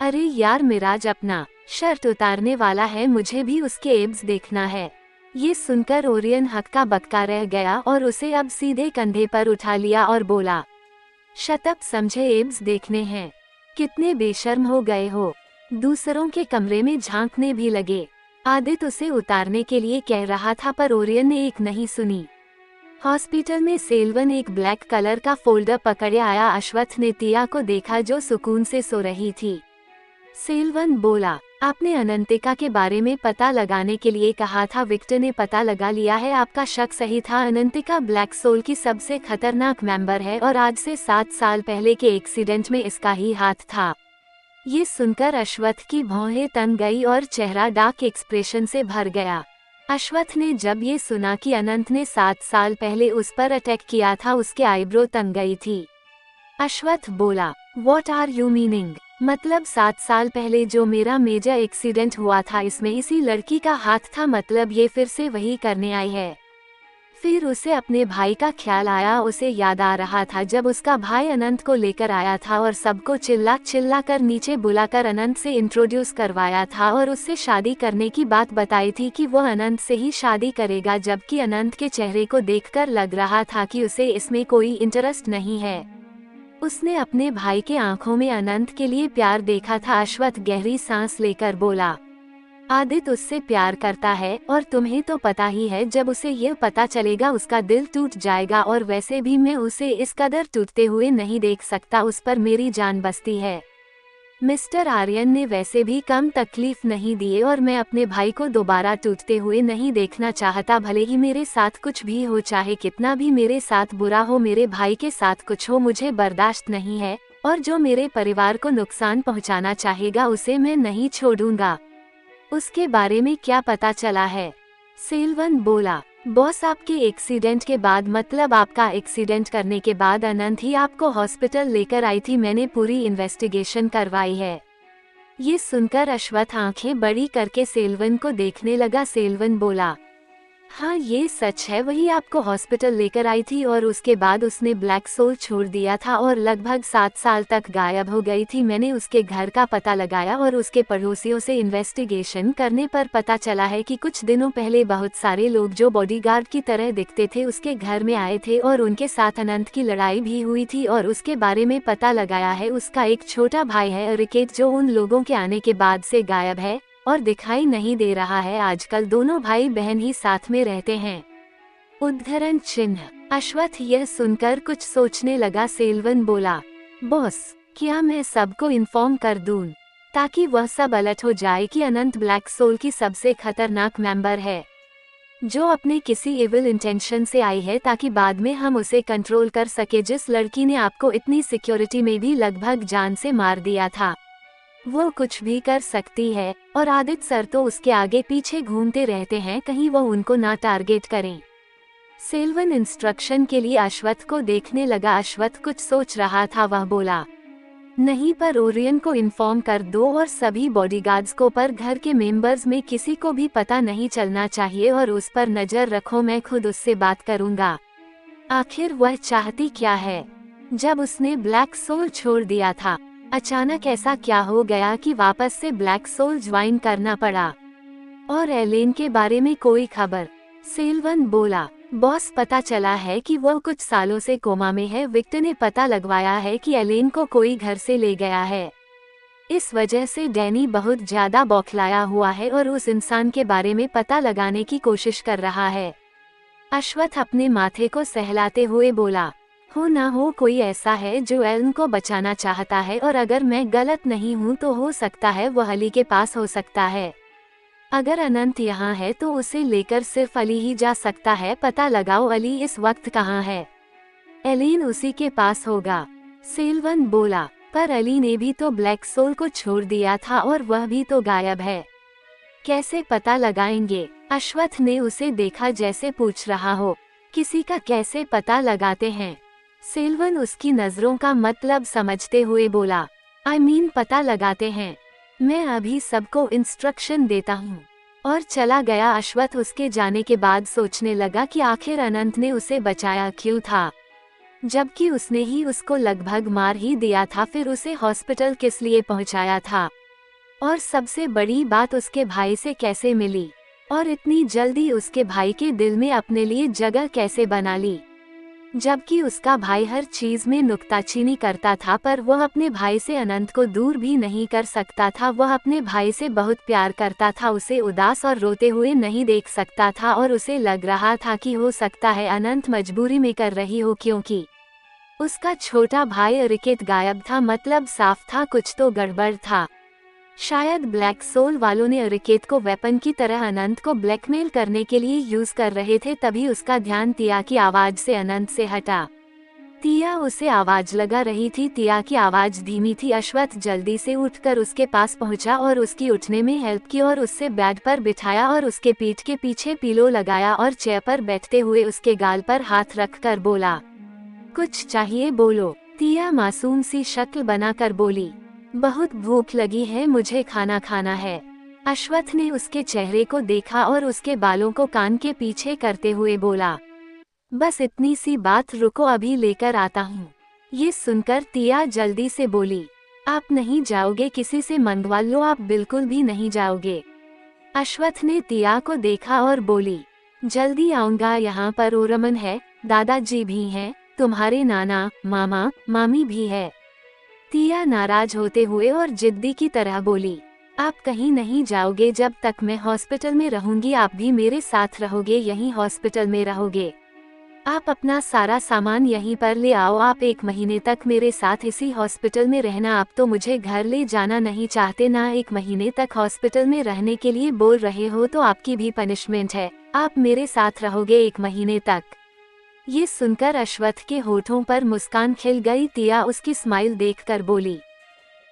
अरे यार मिराज अपना शर्ट उतारने वाला है, मुझे भी उसके एब्स देखना है। ये सुनकर ओरियन हक्का बक्का रह गया और उसे अब सीधे कंधे पर उठा लिया और बोला, शट अप, समझे, एब्स देखने हैं? कितने बेशर्म हो गए हो, दूसरों के कमरे में झांकने भी लगे। आदित्य उसे उतारने के लिए कह रहा था पर ओरियन ने एक नहीं सुनी। हॉस्पिटल में सेल्वन एक ब्लैक कलर का फोल्डर पकड़े आया। अश्वत्थ ने तिया को देखा जो सुकून से सो रही थी। सेल्वन बोला, आपने अनंतिका के बारे में पता लगाने के लिए कहा था, विक्टर ने पता लगा लिया है, आपका शक सही था। अनंतिका ब्लैक सोल की सबसे खतरनाक मेंबर है और आज से 7 साल पहले के एक्सीडेंट में इसका ही हाथ था। ये सुनकर अश्वत्थ की भौहें तन गई और चेहरा डार्क एक्सप्रेशन से भर गया। अश्वत्थ ने जब ये सुना कि अनंत ने 7 साल पहले उस पर अटैक किया था, उसके आईब्रो तन गई थी। अश्वत्थ बोला, व्हाट आर यू मीनिंग? मतलब 7 साल पहले जो मेरा मेजर एक्सीडेंट हुआ था, इसमें इसी लड़की का हाथ था, मतलब ये फिर से वही करने आई है। फिर उसे अपने भाई का ख्याल आया। उसे याद आ रहा था जब उसका भाई अनंत को लेकर आया था और सबको चिल्ला चिल्ला कर नीचे बुलाकर अनंत से इंट्रोड्यूस करवाया था और उससे शादी करने की बात बताई थी कि वह अनंत से ही शादी करेगा, जबकि अनंत के चेहरे को देखकर लग रहा था कि उसे इसमें कोई इंटरेस्ट नहीं है। उसने अपने भाई के आंखों में अनंत के लिए प्यार देखा था। अश्वत्थ गहरी सांस लेकर बोला, आदित्य उससे प्यार करता है और तुम्हें तो पता ही है, जब उसे यह पता चलेगा उसका दिल टूट जाएगा। और वैसे भी मैं उसे इस कदर टूटते हुए नहीं देख सकता, उस पर मेरी जान बसती है। मिस्टर आर्यन ने वैसे भी कम तकलीफ नहीं दिए और मैं अपने भाई को दोबारा टूटते हुए नहीं देखना चाहता, भले ही मेरे साथ कुछ भी हो, चाहे कितना भी मेरे साथ बुरा हो, मेरे भाई के साथ कुछ हो मुझे बर्दाश्त नहीं है। और जो मेरे परिवार को नुकसान पहुंचाना चाहेगा उसे मैं नहीं छोड़ूंगा। उसके बारे में क्या पता चला है? सेल्वन बोला, बॉस आपके एक्सीडेंट के बाद, मतलब आपका एक्सीडेंट करने के बाद अनंत ही आपको हॉस्पिटल लेकर आई थी। मैंने पूरी इन्वेस्टिगेशन करवाई है। ये सुनकर अश्वथ आंखें बड़ी करके सेल्वन को देखने लगा। सेल्वन बोला, हाँ ये सच है, वही आपको हॉस्पिटल लेकर आई थी और उसके बाद उसने ब्लैक सोल छोड़ दिया था और लगभग 7 साल तक गायब हो गई थी। मैंने उसके घर का पता लगाया और उसके पड़ोसियों से इन्वेस्टिगेशन करने पर पता चला है कि कुछ दिनों पहले बहुत सारे लोग जो बॉडीगार्ड की तरह दिखते थे उसके घर में आए थे और उनके साथ अनंत की लड़ाई भी हुई थी। और उसके बारे में पता लगाया है उसका एक छोटा भाई है अरिकेत, जो उन लोगों के आने के बाद से गायब है और दिखाई नहीं दे रहा है। आजकल दोनों भाई बहन ही साथ में रहते हैं। उद्धरण चिन्ह। अश्वथ यह सुनकर कुछ सोचने लगा। सेल्वन बोला, बॉस क्या मैं सबको इन्फॉर्म कर दूं ताकि वह सब अलर्ट हो जाए कि अनंत ब्लैक सोल की सबसे खतरनाक मेंबर है, जो अपने किसी इविल इंटेंशन से आई है, ताकि बाद में हम उसे कंट्रोल कर सके। जिस लड़की ने आपको इतनी सिक्योरिटी में भी लगभग जान से मार दिया था, वो कुछ भी कर सकती है और आदित्य सर तो उसके आगे पीछे घूमते रहते हैं, कहीं वो उनको ना टारगेट करें। सेल्वन इंस्ट्रक्शन के लिए अश्वथ को देखने लगा। अश्वथ कुछ सोच रहा था, वह बोला, नहीं पर ओरियन को इन्फॉर्म कर दो और सभी बॉडीगार्ड्स को, पर घर के मेंबर्स में किसी को भी पता नहीं चलना चाहिए और उस पर नजर रखो। मैं खुद उससे बात करूंगा। आखिर वह चाहती क्या है? जब उसने ब्लैक सोल छोड़ दिया था, अचानक ऐसा क्या हो गया कि वापस से ब्लैक सोल ज्वाइन करना पड़ा? और एलेन के बारे में कोई खबर? सेल्वन बोला, बॉस पता चला है कि वह कुछ सालों से कोमा में है। विक्टर ने पता लगवाया है कि एलेन को कोई घर से ले गया है। इस वजह से डैनी बहुत ज्यादा बौखलाया हुआ है और उस इंसान के बारे में पता लगाने की कोशिश कर रहा है। अश्वथ अपने माथे को सहलाते हुए बोला, हो ना हो कोई ऐसा है जो एलन को बचाना चाहता है, और अगर मैं गलत नहीं हूँ तो हो सकता है वह अली के पास हो सकता है। अगर अनंत यहाँ है तो उसे लेकर सिर्फ अली ही जा सकता है। पता लगाओ अली इस वक्त कहाँ है। एलेन उसी के पास होगा। सेल्वन बोला, पर अली ने भी तो ब्लैक सोल को छोड़ दिया था और वह भी तो गायब है। कैसे पता लगाएंगे? अश्वथ ने उसे देखा जैसे पूछ रहा हो, किसी का कैसे पता लगाते हैं? सेल्वन उसकी नजरों का मतलब समझते हुए बोला, आई मीन पता लगाते हैं। मैं अभी सबको इंस्ट्रक्शन देता हूँ। और चला गया। अश्वथ उसके जाने के बाद सोचने लगा कि आखिर अनंत ने उसे बचाया क्यों था, जबकि उसने ही उसको लगभग मार ही दिया था। फिर उसे हॉस्पिटल किस लिए पहुंचाया था? और सबसे बड़ी बात, उसके भाई से कैसे मिली और इतनी जल्दी उसके भाई के दिल में अपने लिए जगह कैसे बना ली, जबकि उसका भाई हर चीज में नुक्ताचीनी करता था। पर वह अपने भाई से अनंत को दूर भी नहीं कर सकता था। वह अपने भाई से बहुत प्यार करता था, उसे उदास और रोते हुए नहीं देख सकता था और उसे लग रहा था कि हो सकता है अनंत मजबूरी में कर रही हो, क्योंकि उसका छोटा भाई अरिकेत गायब था। मतलब साफ था कुछ तो गड़बड़ था। शायद ब्लैक सोल वालों ने अरिकेत को वेपन की तरह अनंत को ब्लैकमेल करने के लिए यूज कर रहे थे। तभी उसका ध्यान तिया की आवाज से अनंत से हटा। तिया उसे आवाज लगा रही थी। तिया की आवाज धीमी थी। अश्वथ जल्दी से उठकर उसके पास पहुंचा और उसकी उठने में हेल्प की और उससे बेड पर बिठाया और उसके पीठ के पीछे पिलो लगाया और चेयर पर बैठते हुए उसके गाल पर हाथ रखकर बोला, कुछ चाहिए बोलो। तिया मासूम सी शक्ल बनाकर बोली, बहुत भूख लगी है, मुझे खाना खाना है। अश्वथ ने उसके चेहरे को देखा और उसके बालों को कान के पीछे करते हुए बोला, बस इतनी सी बात, रुको अभी लेकर आता हूँ। ये सुनकर तिया जल्दी से बोली, आप नहीं जाओगे? किसी से मंगवा लो, आप बिल्कुल भी नहीं जाओगे। अश्वथ ने तिया को देखा और बोली, जल्दी आऊंगा, यहाँ पर ओरमन है, दादाजी भी हैं, तुम्हारे नाना मामा मामी भी है। तिया नाराज होते हुए और जिद्दी की तरह बोली, आप कहीं नहीं जाओगे जब तक मैं हॉस्पिटल में रहूंगी। आप भी मेरे साथ रहोगे, यहीं हॉस्पिटल में रहोगे। आप अपना सारा सामान यहीं पर ले आओ। आप 1 महीने तक मेरे साथ इसी हॉस्पिटल में रहना। आप तो मुझे घर ले जाना नहीं चाहते ना, 1 महीने तक हॉस्पिटल में रहने के लिए बोल रहे हो, तो आपकी भी पनिशमेंट है। आप मेरे साथ रहोगे 1 महीने तक। ये सुनकर अश्वत्थ के होठों पर मुस्कान खिल गई। तिया उसकी स्माइल देखकर बोली,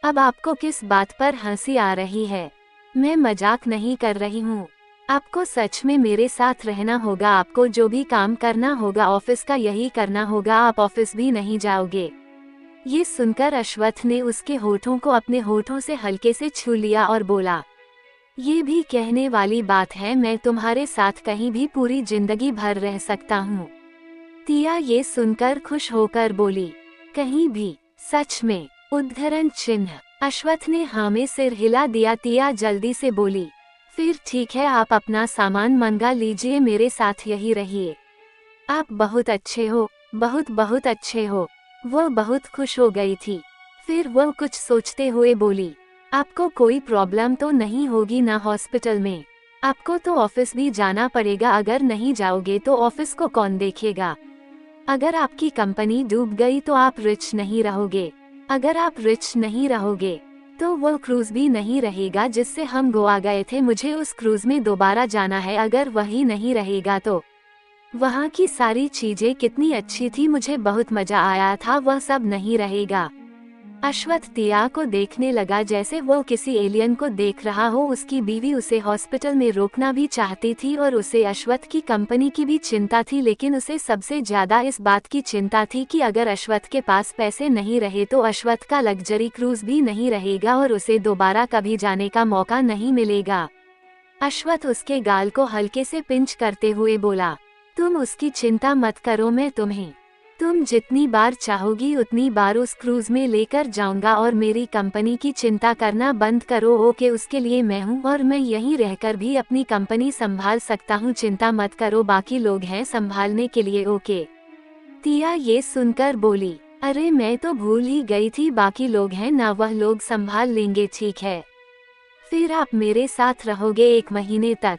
अब आपको किस बात पर हंसी आ रही है? मैं मजाक नहीं कर रही हूँ। आपको सच में मेरे साथ रहना होगा। आपको जो भी काम करना होगा ऑफिस का यही करना होगा। आप ऑफिस भी नहीं जाओगे। ये सुनकर अश्वत्थ ने उसके होठों को अपने होठों से हल्के से छू लिया और बोला, ये भी कहने वाली बात है, मैं तुम्हारे साथ कहीं भी पूरी जिंदगी भर रह सकता हूँ। तिया ये सुनकर खुश होकर बोली, कहीं भी? सच में? उद्धरण चिन्ह। अश्वत्थ ने हाँ में सिर हिला दिया। तिया जल्दी से बोली, फिर ठीक है, आप अपना सामान मंगा लीजिए, मेरे साथ यही रहिए। आप बहुत अच्छे हो, बहुत बहुत अच्छे हो। वो बहुत खुश हो गई थी। फिर वो कुछ सोचते हुए बोली, आपको कोई प्रॉब्लम तो नहीं होगी ना हॉस्पिटल में? आपको तो ऑफिस भी जाना पड़ेगा। अगर नहीं जाओगे तो ऑफिस को कौन देखेगा? अगर आपकी कंपनी डूब गई तो आप रिच नहीं रहोगे। अगर आप रिच नहीं रहोगे तो वो क्रूज भी नहीं रहेगा जिससे हम गोवा गए थे। मुझे उस क्रूज में दोबारा जाना है। अगर वही नहीं रहेगा तो वहाँ की सारी चीजें कितनी अच्छी थी, मुझे बहुत मजा आया था, वह सब नहीं रहेगा। अश्वत्थ तिया को देखने लगा जैसे वो किसी एलियन को देख रहा हो। उसकी बीवी उसे हॉस्पिटल में रोकना भी चाहती थी और उसे अश्वत्थ की कंपनी की भी चिंता थी, लेकिन उसे सबसे ज्यादा इस बात की चिंता थी कि अगर अश्वत्थ के पास पैसे नहीं रहे तो अश्वत्थ का लग्जरी क्रूज भी नहीं रहेगा और उसे दोबारा कभी जाने का मौका नहीं मिलेगा। अश्वत्थ उसके गाल को हल्के से पिंच करते हुए बोला, तुम उसकी चिंता मत करो, मैं तुम जितनी बार चाहोगी उतनी बार उस क्रूज में लेकर जाऊंगा और मेरी कंपनी की चिंता करना बंद करो। ओके, उसके लिए मैं हूँ और मैं यहीं रहकर भी अपनी कंपनी संभाल सकता हूँ। चिंता मत करो, बाकी लोग हैं संभालने के लिए। ओके। तिया ये सुनकर बोली, अरे मैं तो भूल ही गई थी, बाकी लोग हैं ना, वह लोग संभाल लेंगे। ठीक है, फिर आप मेरे साथ रहोगे 1 महीने तक।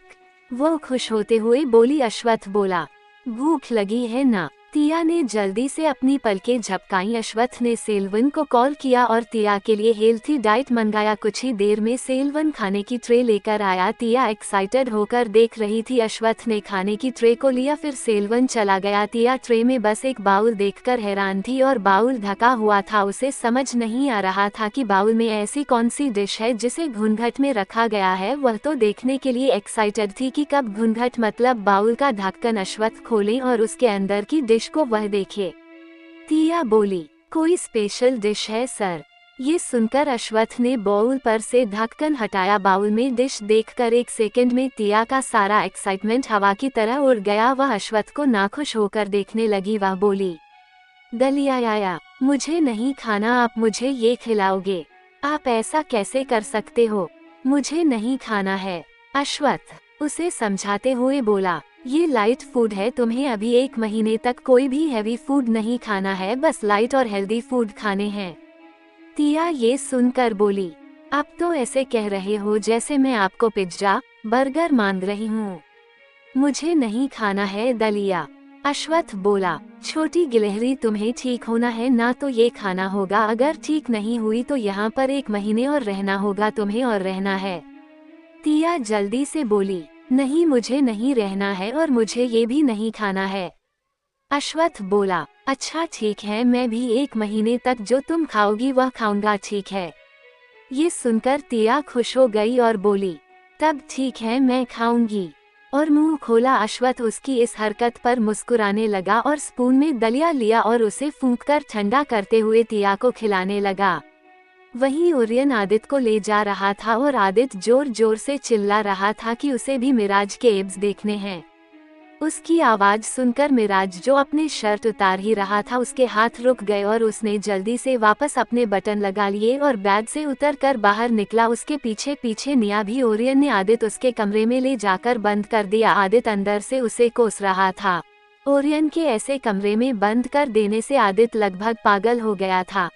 वो खुश होते हुए बोली। अश्वत्थ बोला, भूख लगी है ना? तिया ने जल्दी से अपनी पलकें झपकाई। अश्वत्थ ने सेल्वन को कॉल किया और तिया के लिए हेल्थी डाइट मंगाया। कुछ ही देर में सेल्वन खाने की ट्रे लेकर आया। तिया एक्साइटेड होकर देख रही थी। अश्वत्थ ने खाने की ट्रे को लिया, फिर सेल्वन चला गया। तिया ट्रे में बस एक बाउल देखकर हैरान थी और बाउल ढका हुआ था। उसे समझ नहीं आ रहा था कि बाउल में ऐसी कौन सी डिश है जिसे घूंघट में रखा गया है। वह तो देखने के लिए एक्साइटेड थी कि कब घूंघट मतलब बाउल का ढक्कन अश्वत्थ खोले और उसके अंदर की डिश को वह देखे। तिया बोली, कोई स्पेशल डिश है सर? ये सुनकर अश्वत्थ ने बाउल पर से ढक्कन हटाया। बाउल में डिश देखकर 1 सेकंड में तिया का सारा एक्साइटमेंट हवा की तरह उड़ गया। वह अश्वत्थ को नाखुश होकर देखने लगी। वह बोली, दलिया, मुझे नहीं खाना, आप मुझे ये खिलाओगे? आप ऐसा कैसे कर सकते हो? मुझे नहीं खाना है। अश्वत्थ उसे समझाते हुए बोला, ये लाइट फूड है, तुम्हें अभी 1 महीने तक कोई भी हैवी फूड नहीं खाना है, बस लाइट और हेल्दी फूड खाने हैं। तिया ये सुनकर बोली, आप तो ऐसे कह रहे हो जैसे मैं आपको पिज्जा बर्गर मांग रही हूँ। मुझे नहीं खाना है दलिया। अश्वत्थ बोला, छोटी गिलहरी, तुम्हें ठीक होना है ना तो ये खाना होगा। अगर ठीक नहीं हुई तो यहाँ पर 1 महीने और रहना होगा तुम्हें, और रहना है। तिया जल्दी से बोली, नहीं, मुझे नहीं रहना है और मुझे ये भी नहीं खाना है। अश्वत्थ बोला, अच्छा ठीक है, मैं भी 1 महीने तक जो तुम खाओगी वह खाऊंगा, ठीक है। ये सुनकर तिया खुश हो गई और बोली, तब ठीक है, मैं खाऊंगी, और मुंह खोला। अश्वत्थ उसकी इस हरकत पर मुस्कुराने लगा और स्पून में दलिया लिया और उसे फूंककर ठंडा करते हुए तिया को खिलाने लगा। वहीं ओरियन आदित्य को ले जा रहा था और आदित्य जोर जोर से चिल्ला रहा था कि उसे भी मिराज के एब्स देखने हैं। उसकी आवाज सुनकर मिराज, जो अपने शर्ट उतार ही रहा था, उसके हाथ रुक गए और उसने जल्दी से वापस अपने बटन लगा लिए और बैग से उतरकर बाहर निकला। उसके पीछे पीछे निया भी। ओरियन ने आदित्य उसके कमरे में ले जाकर बंद कर दिया। आदित्य अंदर से उसे कोस रहा था। ओरियन के ऐसे कमरे में बंद कर देने से आदित्य लगभग पागल हो गया था।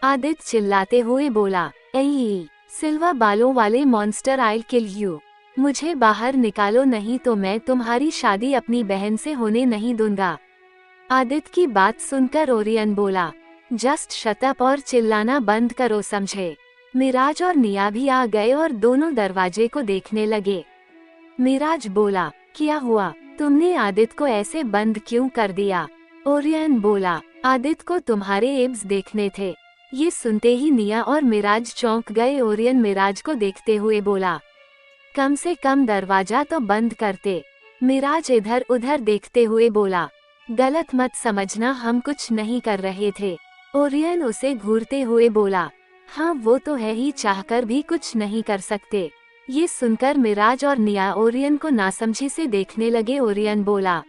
आदित्य चिल्लाते हुए बोला, ऐ सिल्वा बालों वाले मॉन्स्टर, आई किल यू। मुझे बाहर निकालो, नहीं तो मैं तुम्हारी शादी अपनी बहन से होने नहीं दूंगा। आदित्य की बात सुनकर ओरियन बोला, जस्ट शट अप और चिल्लाना बंद करो, समझे। मिराज और निया भी आ गए और दोनों दरवाजे को देखने लगे। मिराज बोला, क्या हुआ? तुमने आदित्य को ऐसे बंद क्यों कर दिया? ओरियन बोला, आदित्य को तुम्हारे एब्स देखने थे। ये सुनते ही निया और मिराज चौंक गए। ओरियन मिराज को देखते हुए बोला, कम से कम दरवाजा तो बंद करते। मिराज इधर उधर देखते हुए बोला, गलत मत समझना, हम कुछ नहीं कर रहे थे। ओरियन उसे घूरते हुए बोला, हाँ वो तो है ही, चाहकर भी कुछ नहीं कर सकते। ये सुनकर मिराज और निया ओरियन को नासमझी से देखने लगे। ओरियन बोला,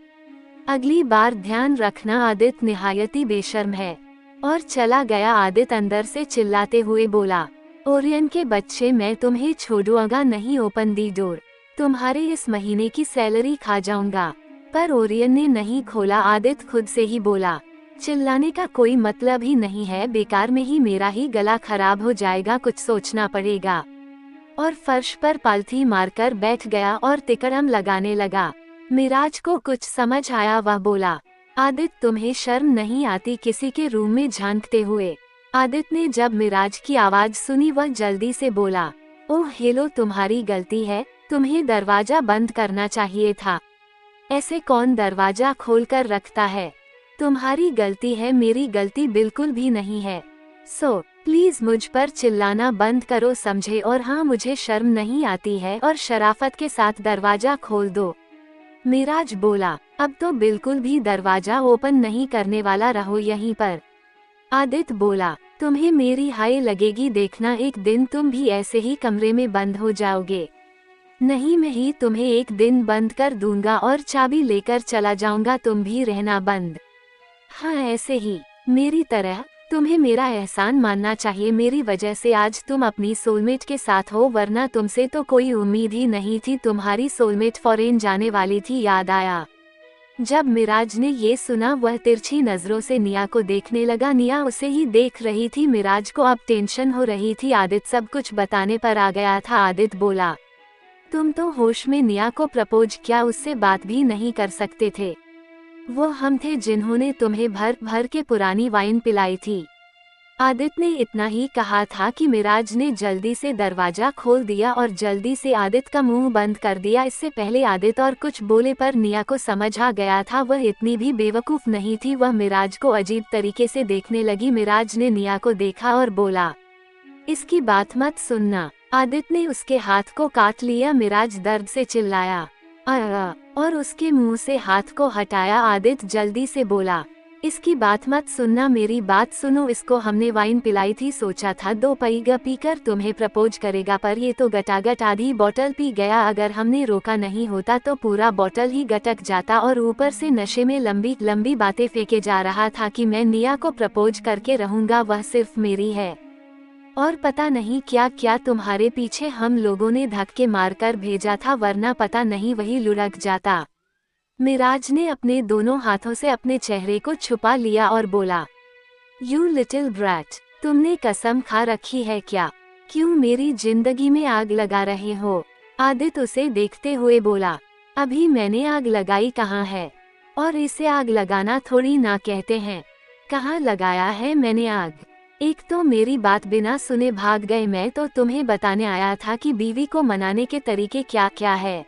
अगली बार ध्यान रखना, आदित्य निहायती बेशर्म है। और चला गया। आदित्य अंदर से चिल्लाते हुए बोला, ओरियन के बच्चे, मैं तुम्हें छोड़ूंगा नहीं, ओपन दी डोर, तुम्हारे इस महीने की सैलरी खा जाऊंगा। पर ओरियन ने नहीं खोला। आदित्य खुद से ही बोला, चिल्लाने का कोई मतलब ही नहीं है, बेकार में ही मेरा ही गला खराब हो जाएगा, कुछ सोचना पड़ेगा। और फर्श पर पालथी मारकर बैठ गया और तिकड़म लगाने लगा। मिराज को कुछ समझ आया। वह बोला, आदित्य तुम्हें शर्म नहीं आती किसी के रूम में झांकते हुए? आदित्य ने जब मिराज की आवाज सुनी वह जल्दी से बोला, ओह हेलो, तुम्हारी गलती है, तुम्हें दरवाजा बंद करना चाहिए था। ऐसे कौन दरवाजा खोलकर रखता है? तुम्हारी गलती है, मेरी गलती बिल्कुल भी नहीं है। सो प्लीज मुझ पर चिल्लाना बंद करो, समझे? और हाँ, मुझे शर्म नहीं आती है और शराफत के साथ दरवाजा खोल दो। मिराज बोला, अब तो बिल्कुल भी दरवाजा ओपन नहीं करने वाला, रहो यहीं पर। आदित्य बोला, तुम्हें मेरी हाय लगेगी, देखना एक दिन तुम भी ऐसे ही कमरे में बंद हो जाओगे। नहीं, मैं ही तुम्हें एक दिन बंद कर दूंगा और चाबी लेकर चला जाऊंगा, तुम भी रहना बंद। हाँ, ऐसे ही मेरी तरह। तुम्हें मेरा एहसान मानना चाहिए, मेरी वजह से आज तुम अपनी सोलमेट के साथ हो, वरना तुमसे तो कोई उम्मीद ही नहीं थी। तुम्हारी सोलमेट फॉरेन जाने वाली थी, याद आया? जब मिराज ने ये सुना वह तिरछी नजरों से निया को देखने लगा। निया उसे ही देख रही थी। मिराज को अब टेंशन हो रही थी। आदित्य सब कुछ बताने पर आ गया था। आदित्य बोला, तुम तो होश में निया को प्रपोज किया, उससे बात भी नहीं कर सकते थे। वो हम थे जिन्होंने तुम्हें भर भर के पुरानी वाइन पिलाई थी। आदित्य ने इतना ही कहा था कि मिराज ने जल्दी से दरवाजा खोल दिया और जल्दी से आदित्य का मुंह बंद कर दिया। इससे पहले आदित्य और कुछ बोले पर निया को समझ आ गया था। वह इतनी भी बेवकूफ नहीं थी। वह मिराज को अजीब तरीके से देखने लगी। मिराज ने निया को देखा और बोला, इसकी बात मत सुनना। आदित्य ने उसके हाथ को काट लिया। मिराज दर्द से चिल्लाया और उसके मुंह से हाथ को हटाया। आदित्य जल्दी से बोला, इसकी बात मत सुनना, मेरी बात सुनो। इसको हमने वाइन पिलाई थी, सोचा था 2 पैग पीकर तुम्हें प्रपोज करेगा, पर ये तो गटागट आधी बोतल पी गया। अगर हमने रोका नहीं होता तो पूरा बोतल ही गटक जाता और ऊपर से नशे में लंबी लंबी बातें फेंके जा रहा था कि मैं निया को प्रपोज करके रहूंगा, वह सिर्फ मेरी है। और पता नहीं क्या क्या तुम्हारे पीछे हम लोगों ने धक्के मारकर भेजा था, वरना पता नहीं वही लुढ़क जाता। मिराज ने अपने दोनों हाथों से अपने चेहरे को छुपा लिया और बोला, यू लिटिल ब्रैट, तुमने कसम खा रखी है क्या? क्यों मेरी जिंदगी में आग लगा रहे हो? आदित्य उसे देखते हुए बोला, अभी मैंने आग लगाई कहाँ है? और इसे आग लगाना थोड़ी ना कहते हैं। कहाँ लगाया है मैंने आग? एक तो मेरी बात बिना सुने भाग गए। मैं तो तुम्हें बताने आया था कि बीवी को मनाने के तरीके क्या क्या है।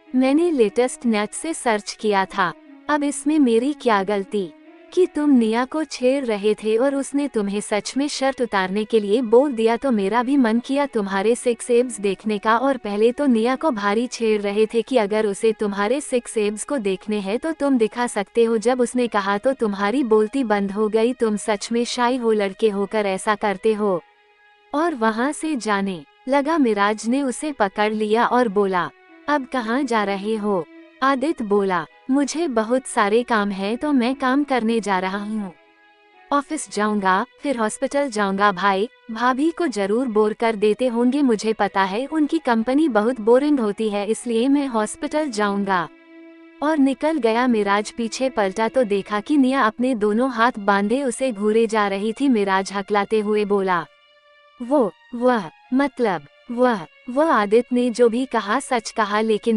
मैंने लेटेस्ट नेट से सर्च किया था। अब इसमें मेरी क्या गलती कि तुम निया को छेड़ रहे थे और उसने तुम्हें सच में शर्ट उतारने के लिए बोल दिया, तो मेरा भी मन किया तुम्हारे 6 एब्स देखने का। और पहले तो निया को भारी छेड़ रहे थे कि अगर उसे तुम्हारे 6 एब्स को देखने हैं तो तुम दिखा सकते हो। जब उसने कहा तो तुम्हारी बोलती बंद हो गई। तुम सच में शाई हो, लड़के होकर ऐसा करते हो। और वहां से जाने लगा। मिराज ने उसे पकड़ लिया और बोला, अब कहाँ जा रहे हो? आदित्य बोला, मुझे बहुत सारे काम है तो मैं काम करने जा रहा हूँ। ऑफिस जाऊंगा, फिर हॉस्पिटल जाऊंगा। भाई भाभी को जरूर बोर कर देते होंगे, मुझे पता है उनकी कंपनी बहुत बोरिंग होती है, इसलिए मैं हॉस्पिटल जाऊंगा। और निकल गया। मिराज पीछे पलटा तो देखा कि निया अपने दोनों हाथ बांधे उसे घूरे जा रही थी। मिराज हकलाते हुए बोला, वह आदित्य ने जो भी कहा सच कहा, लेकिन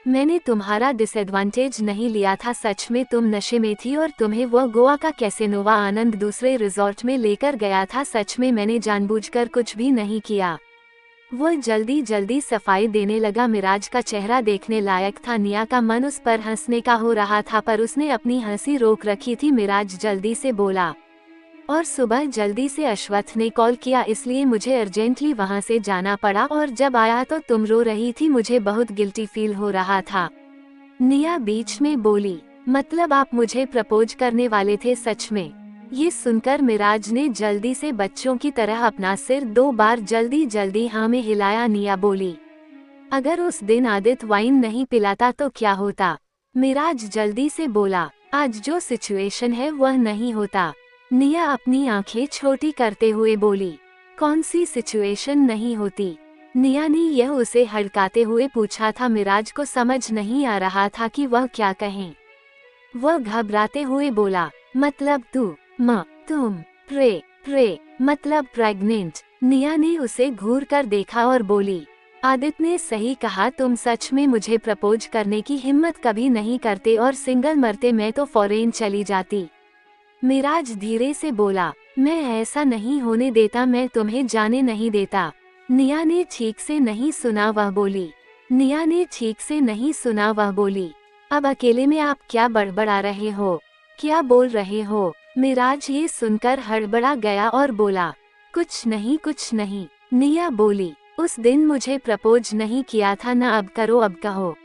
मैंने तुम्हारा डिसएडवांटेज नहीं लिया था। सच में तुम नशे में थी और तुम्हें वो गोवा का कैसिनोवा आनंद दूसरे रिजॉर्ट में लेकर गया था। सच में मैंने जानबूझकर कुछ भी नहीं किया। वो जल्दी जल्दी सफाई देने लगा। मिराज का चेहरा देखने लायक था। निया का मन उस पर हंसने का हो रहा था, पर उसने अपनी हंसी रोक रखी थी। मिराज जल्दी से बोला, और सुबह जल्दी से अश्वथ ने कॉल किया, इसलिए मुझे अर्जेंटली वहां से जाना पड़ा, और जब आया तो तुम रो रही थी। मुझे बहुत गिल्टी फील हो रहा था। निया बीच में बोली, मतलब आप मुझे प्रपोज करने वाले थे सच में? ये सुनकर मिराज ने जल्दी से बच्चों की तरह अपना सिर 2 बार जल्दी जल्दी हाँ में हिलाया। निया बोली, अगर उस दिन आदित्य वाइन नहीं पिलाता तो क्या होता? मिराज जल्दी से बोला, आज जो सिचुएशन है वह नहीं होता। निया अपनी आंखें छोटी करते हुए बोली, कौन सी सिचुएशन नहीं होती? निया ने यह उसे हड़काते हुए पूछा था। मिराज को समझ नहीं आ रहा था कि वह क्या कहें। वह घबराते हुए बोला, मतलब तुम प्रे मतलब प्रेग्नेंट। निया ने उसे घूर कर देखा और बोली, आदित्य ने सही कहा, तुम सच में मुझे प्रपोज करने की हिम्मत कभी नहीं करते, और सिंगल मरते मैं तो फॉरेन चली जाती। मिराज धीरे से बोला, मैं ऐसा नहीं होने देता, मैं तुम्हें जाने नहीं देता। निया ने ठीक से नहीं सुना वह बोली, अब अकेले में आप क्या बड़बड़ा रहे हो, क्या बोल रहे हो? मिराज ये सुनकर हड़बड़ा गया और बोला, कुछ नहीं। निया बोली, उस दिन मुझे प्रपोज नहीं किया था ना, अब करो, अब कहो।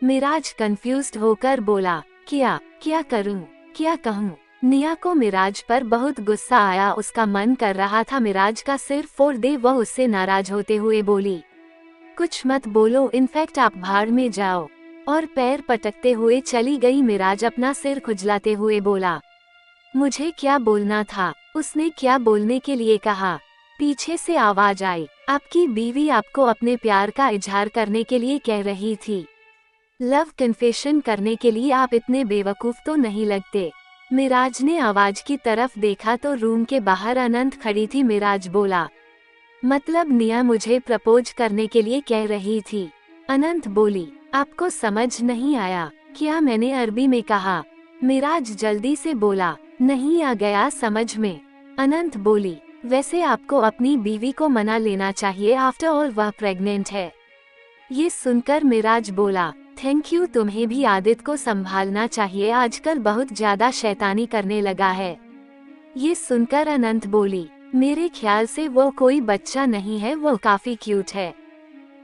मिराज कंफ्यूज्ड होकर बोला, क्या करूं, क्या कहूं? निया को मिराज पर बहुत गुस्सा आया। उसका मन कर रहा था मिराज का सिर फोड़ दे। वह उससे नाराज होते हुए बोली, कुछ मत बोलो, इनफैक्ट आप भाड़ में जाओ, और पैर पटकते हुए चली गई। मिराज अपना सिर खुजलाते हुए बोला, मुझे क्या बोलना था? उसने क्या बोलने के लिए कहा? पीछे से आवाज आई, आपकी बीवी आपको अपने प्यार का इजहार करने के लिए कह रही थी। लव कन्फेशन करने के लिए आप इतने बेवकूफ तो नहीं लगते। मिराज ने आवाज की तरफ देखा तो रूम के बाहर अनंत खड़ी थी। मिराज बोला, मतलब निया मुझे प्रपोज करने के लिए कह रही थी? अनंत बोली, आपको समझ नहीं आया क्या मैंने अरबी में कहा? मिराज जल्दी से बोला, नहीं आ गया समझ में। अनंत बोली, वैसे आपको अपनी बीवी को मना लेना चाहिए, आफ्टर ऑल वह प्रेग्नेंट है। ये सुनकर मिराज बोला, थैंक यू, तुम्हें भी आदित्य को संभालना चाहिए, आजकल बहुत ज्यादा शैतानी करने लगा है। ये सुनकर अनंत बोली, मेरे ख्याल से वो कोई बच्चा नहीं है, वो काफी क्यूट है।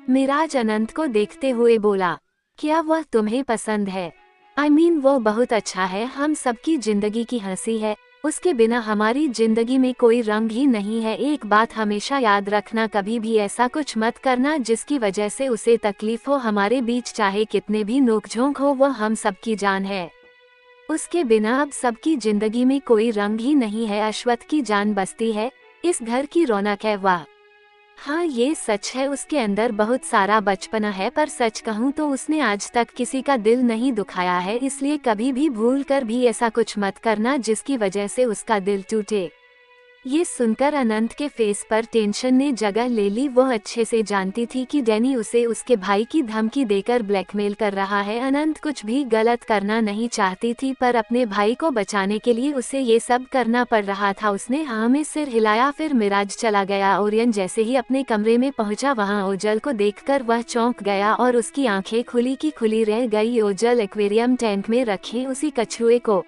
मिराज अनंत को देखते हुए बोला, क्या वह तुम्हें पसंद है? I mean, वो बहुत अच्छा है, हम सबकी जिंदगी की हंसी है, उसके बिना हमारी जिंदगी में कोई रंग ही नहीं है। एक बात हमेशा याद रखना, कभी भी ऐसा कुछ मत करना जिसकी वजह से उसे तकलीफ हो। हमारे बीच चाहे कितने भी नोकझोंक हो, वो हम सबकी जान है, उसके बिना अब सबकी जिंदगी में कोई रंग ही नहीं है। अश्वथ की जान बसती है, इस घर की रौनक है। वाह, हाँ ये सच है, उसके अंदर बहुत सारा बचपना है, पर सच कहूँ तो उसने आज तक किसी का दिल नहीं दुखाया है, इसलिए कभी भी भूल कर भी ऐसा कुछ मत करना जिसकी वजह से उसका दिल टूटे। ये सुनकर अनंत के फेस पर टेंशन ने जगह ले ली। वह अच्छे से जानती थी कि डैनी उसे उसके भाई की धमकी देकर ब्लैकमेल कर रहा है। अनंत कुछ भी गलत करना नहीं चाहती थी, पर अपने भाई को बचाने के लिए उसे ये सब करना पड़ रहा था। उसने हाँ में सिर हिलाया, फिर मिराज चला गया। ओरियन जैसे ही अपने कमरे में पहुंचा, वहां ओजल को देखकर वह चौंक गया और उसकी आंखें खुली की खुली रह गई। ओजल एक्वेरियम टैंक में रखे उसी कछुए को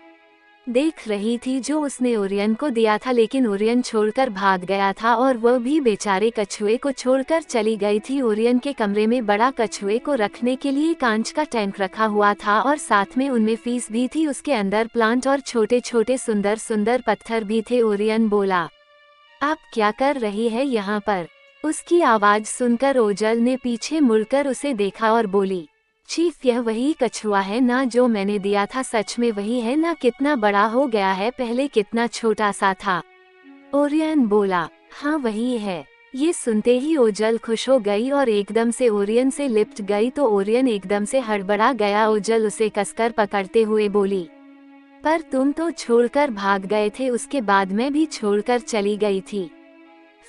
देख रही थी जो उसने ओरियन को दिया था, लेकिन ओरियन छोड़कर भाग गया था और वह भी बेचारे कछुए को छोड़कर चली गई थी। ओरियन के कमरे में बड़ा कछुए को रखने के लिए कांच का टैंक रखा हुआ था और साथ में उनमें फीस भी थी। उसके अंदर प्लांट और छोटे छोटे सुंदर सुंदर पत्थर भी थे। ओरियन बोला, आप क्या कर रही है यहाँ पर? उसकी आवाज सुनकर ओजल ने पीछे मुड़कर उसे देखा और बोली, चीफ यह वही कछुआ है ना जो मैंने दिया था? सच में वही है ना? कितना बड़ा हो गया है, पहले कितना छोटा सा था। ओरियन बोला, हाँ वही है। ये सुनते ही ओजल खुश हो गई और एकदम से ओरियन से लिपट गई तो ओरियन एकदम से हड़बड़ा गया। ओजल उसे कसकर पकड़ते हुए बोली, पर तुम तो छोड़कर भाग गए थे, उसके बाद मैं भी छोड़कर चली गई थी,